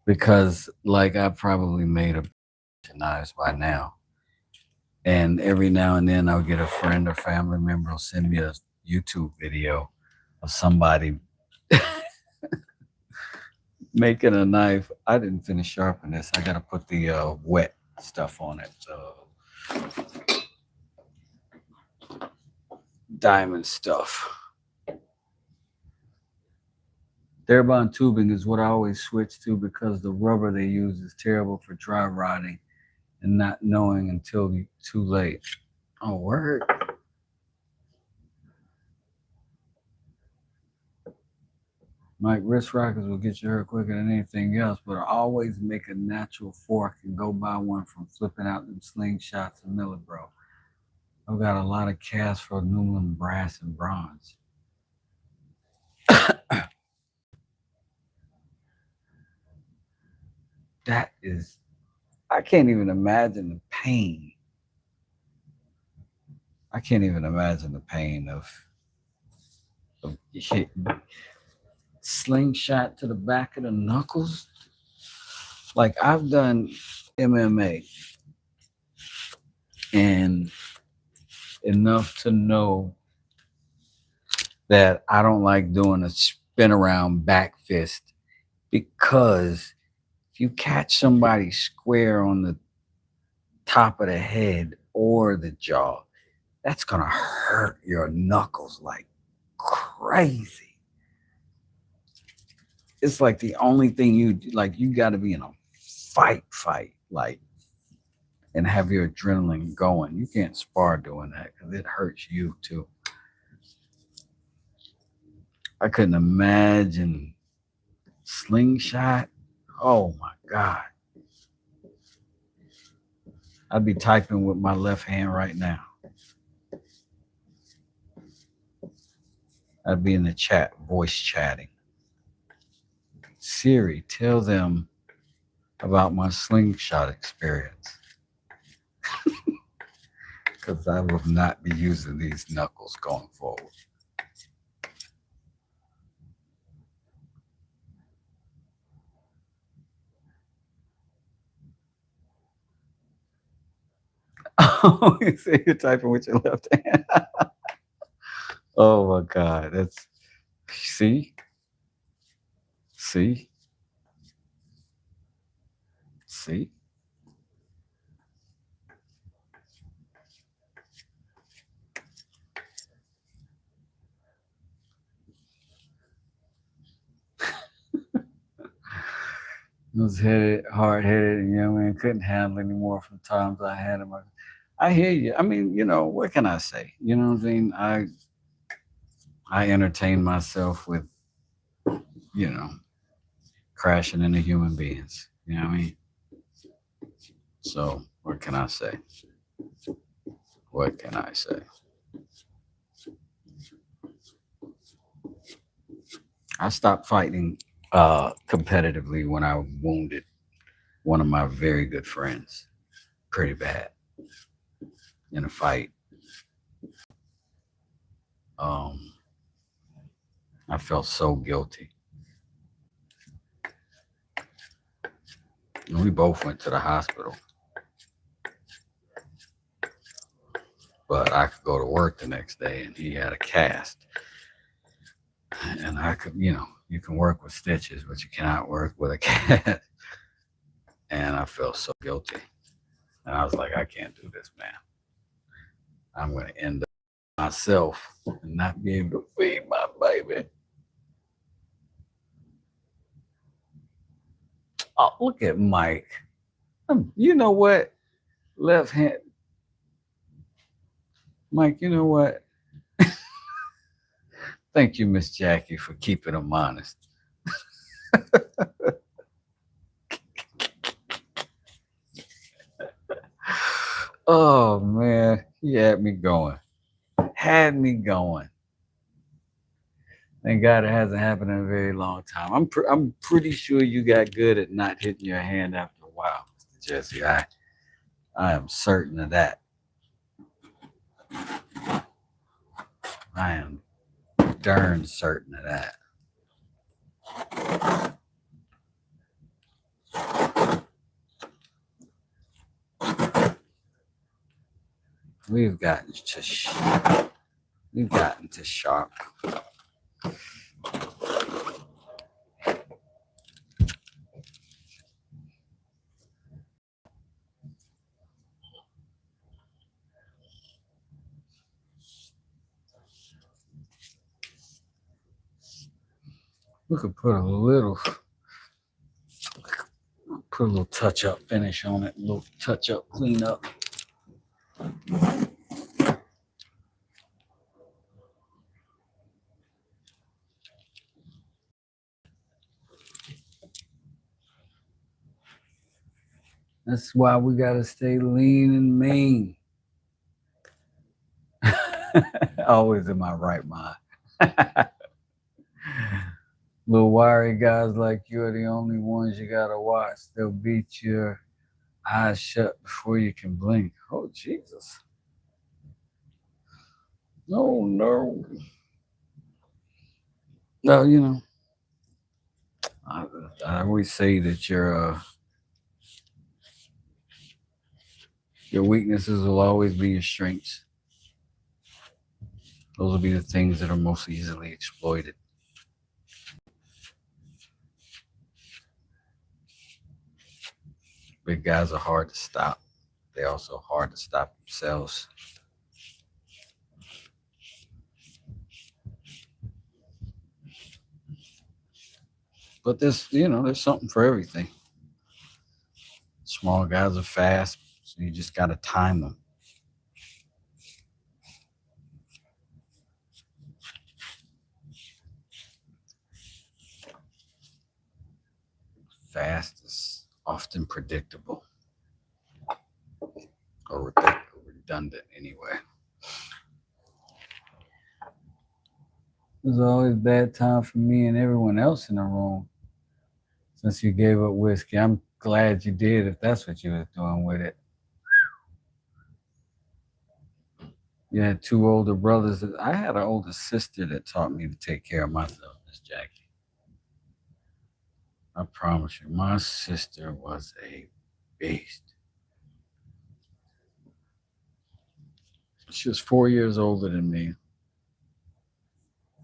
because like I probably made a bunch of knives by now. And every now and then I'll get a friend or family member will send me a YouTube video of somebody making a knife. I didn't finish sharpening this. I got to put the wet stuff on it. Diamond stuff. Therabond tubing is what I always switch to because the rubber they use is terrible for dry rotting and not knowing until too late. Oh, word. Mike, wrist rockets will get you hurt quicker than anything else, but I always make a natural fork and go buy one from flipping out them slingshots and Millibro. I've got a lot of casts for aluminum, brass, and bronze. That is, I can't even imagine the pain. I can't even imagine the pain of slingshot to the back of the knuckles. Like I've done MMA and enough to know that I don't like doing a spin around back fist, because if you catch somebody square on the top of the head or the jaw, that's gonna hurt your knuckles like crazy. It's like the only thing you got to be in a fight, like, and have your adrenaline going. You can't spar doing that because it hurts you too. I couldn't imagine slingshot. Oh my God. I'd be typing with my left hand right now. I'd be in the chat, voice chatting. Siri, tell them about my slingshot experience. Because I will not be using these knuckles going forward. Oh, you say you're typing with your left hand. Oh my God. That's, see? was headed, hard headed, and young man couldn't handle anymore from times I had him. I hear you. I mean, what can I say? You know what I mean? I entertain myself with, you know, crashing into human beings. You know what I mean? So what can I say? What can I say? I stopped fighting competitively when I wounded one of my very good friends pretty bad in a fight. Um, I felt so guilty. And we both went to the hospital, but I could go to work the next day and he had a cast. And I could, you can work with stitches, but you cannot work with a cast. And I felt so guilty. And I was like, I can't do this, man. I'm going to end up myself and not be able to feed my baby. Oh, look at Mike. You know what? Left hand. Mike, you know what? Thank you, Miss Jackie, for keeping him honest. Oh, man. He had me going. Had me going. Thank God it hasn't happened in a very long time. I'm pretty sure you got good at not hitting your hand after a while, Mr. Jesse. I am certain of that. I am darn certain of that. We've gotten to sharp. We could put a little touch up finish on it, a little touch up clean up. That's why we gotta stay lean and mean. Always in my right mind. Little wiry guys like you are the only ones you gotta watch. They'll beat your eyes shut before you can blink. Oh, Jesus. No. No, I always say that your weaknesses will always be your strengths. Those will be the things that are most easily exploited. Big guys are hard to stop. They're also hard to stop themselves. But there's something for everything. Small guys are fast, so you just got to time them. Fast is often predictable or redundant anyway. There's always bad time for me and everyone else in the room since you gave up whiskey. I'm glad you did if that's what you was doing with it. You had two older brothers. I had an older sister that taught me to take care of myself, Miss Jackie. I promise you, my sister was a beast. She was 4 years older than me.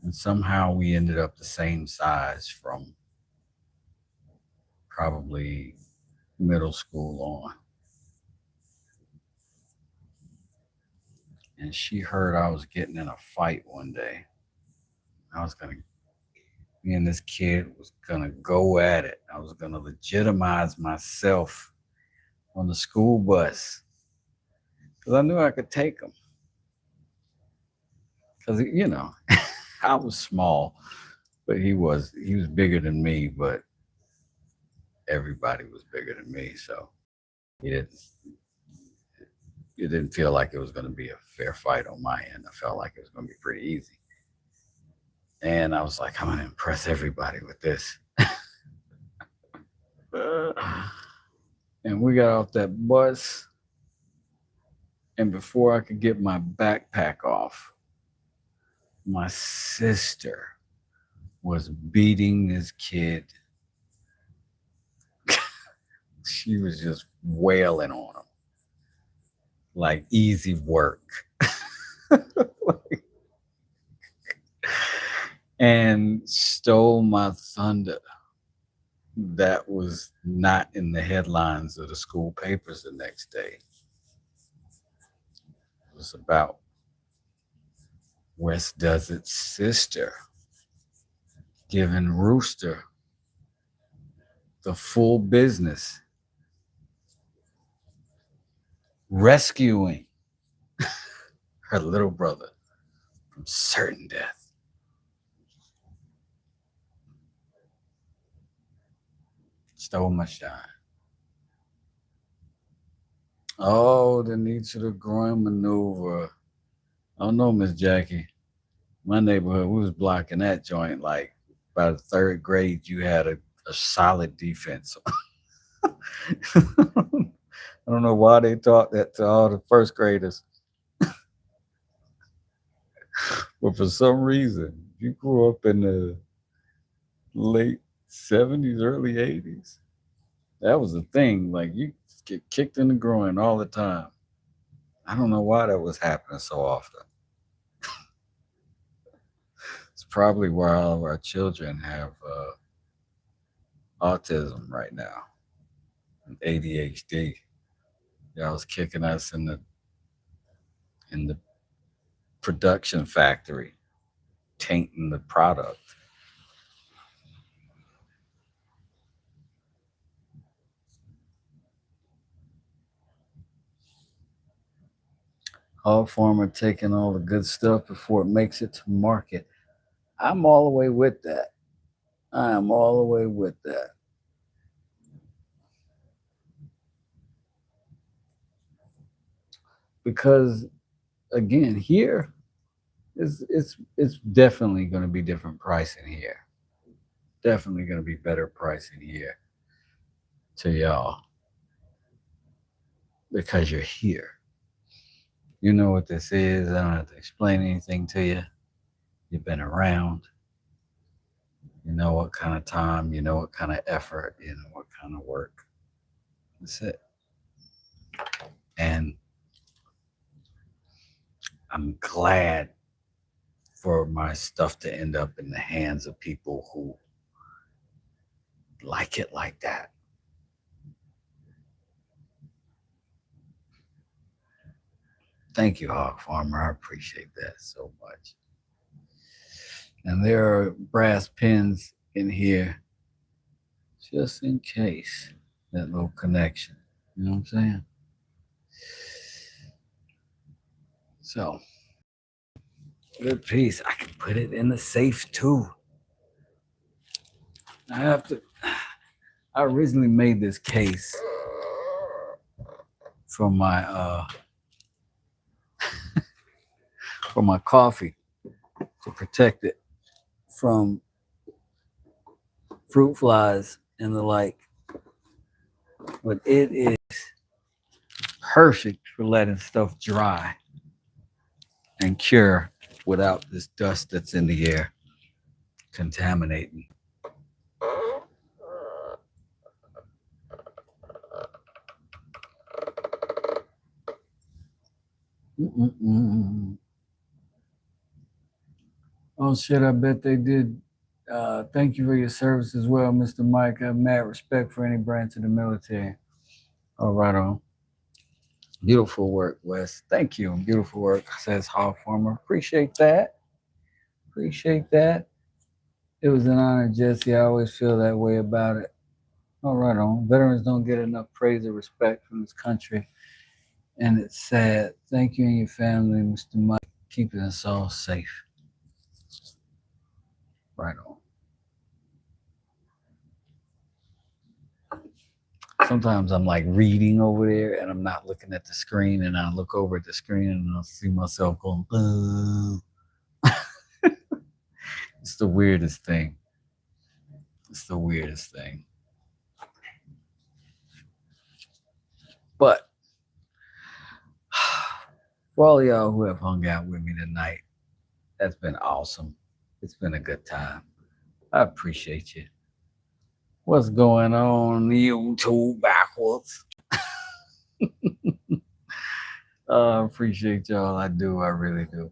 And somehow we ended up the same size from probably middle school on. And she heard I was getting in a fight one day. I was going to Me and this kid was gonna go at it. I was gonna legitimize myself on the school bus because I knew I could take him. Because I was small, but he was bigger than me. But everybody was bigger than me, so he didn't. It didn't feel like it was going to be a fair fight on my end. I felt like it was going to be pretty easy. And I was like, I'm going to impress everybody with this. And we got off that bus. And before I could get my backpack off, my sister was beating this kid. She was just wailing on him. Like easy work. And stole my thunder. That was not in the headlines of the school papers the next day. It was about West Desert's sister giving Rooster the full business, rescuing her little brother from certain death. Stole my shine. Oh, the Nietzsche the groin maneuver. Oh no, Miss Jackie. My neighborhood, we was blocking that joint. Like by the third grade, you had a solid defense. I don't know why they taught that to all the first graders. But for some reason, if you grew up in the late 70s, early 80s, that was a thing. Like you get kicked in the groin all the time. I don't know why that was happening so often. It's probably why all of our children have autism right now and ADHD. Y'all was kicking us in the production factory, tainting the product. Hog farmer taking all the good stuff before it makes it to market. I'm all the way with that. I am all the way with that. Because again, here it's definitely going to be different pricing here. Definitely going to be better pricing here to y'all because you're here. You know what this is. I don't have to explain anything to you. You've been around. You know what kind of time, you know what kind of effort, you know what kind of work. That's it. And I'm glad for my stuff to end up in the hands of people who like it like that. Thank you, Hog Farmer. I appreciate that so much. And there are brass pins in here just in case, that little connection. You know what I'm saying? So, good piece. I can put it in the safe too. I originally made this case for my for my coffee to protect it from fruit flies and the like. But it is perfect for letting stuff dry and cure without this dust that's in the air contaminating. Oh shit, I bet they did. Thank you for your service as well, Mr. Mike. I have mad respect for any branch of the military. Oh, right on. Beautiful work, Wes. Thank you. Beautiful work, says Hog Farmer. Appreciate that. Appreciate that. It was an honor, Jesse. I always feel that way about it. All right, on. Veterans don't get enough praise or respect from this country, and it's sad. Thank you and your family, Mr. Mike, keeping us all safe. Right on. Sometimes I'm like reading over there and I'm not looking at the screen, and I look over at the screen and I'll see myself going, it's the weirdest thing. It's the weirdest thing. But for all y'all who have hung out with me tonight, that's been awesome. It's been a good time. I appreciate you. What's going on, YouTube backwards? I appreciate y'all. I do. I really do.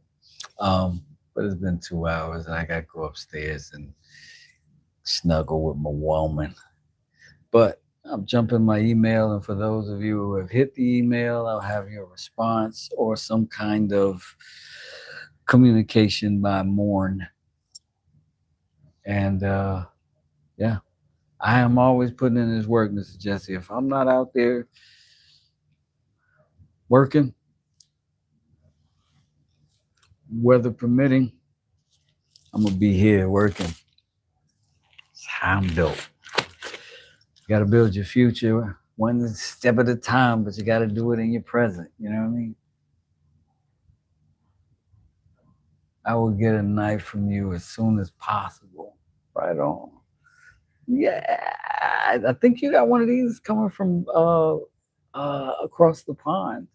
But it's been 2 hours and I got to go upstairs and snuggle with my woman. But I'm jumping my email, and for those of you who have hit the email, I'll have your response or some kind of communication by morn. And yeah, I am always putting in this work, Mr. Jesse. If I'm not out there working, weather permitting, I'm gonna be here working. That's how I'm built. You gotta build your future one step at a time, but you gotta do it in your present. You know what I mean? I will get a knife from you as soon as possible. Right on. Yeah, I think you got one of these coming from across the pond.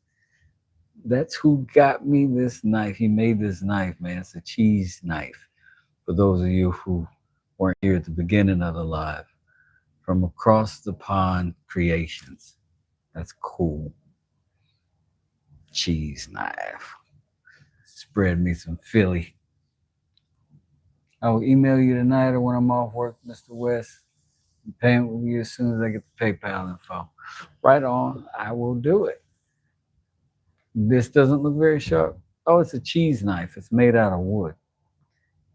That's who got me this knife. He made this knife, man. It's a cheese knife. For those of you who weren't here at the beginning of the live, from Across the Pond Creations. That's cool. Cheese knife. Spread me some Philly. I will email you tonight or when I'm off work, Mr. West. Payment will be as soon as I get the PayPal info. Right on. I will do it. This doesn't look very sharp. Oh, it's a cheese knife. It's made out of wood.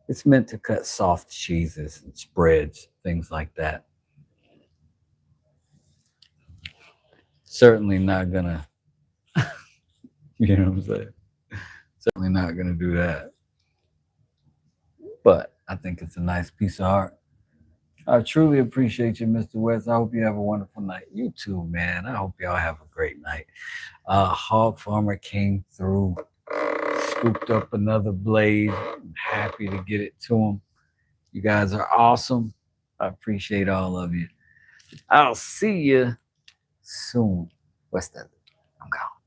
It's meant to cut soft cheeses and spreads, things like that. Certainly not gonna, you know what I'm saying? Certainly not gonna do that. But I think it's a nice piece of art. I truly appreciate you, Mr. West. I hope you have a wonderful night. You too, man. I hope y'all have a great night. Hog Farmer came through, scooped up another blade. I'm happy to get it to him. You guys are awesome. I appreciate all of you. I'll see you soon. What's that? I'm gone.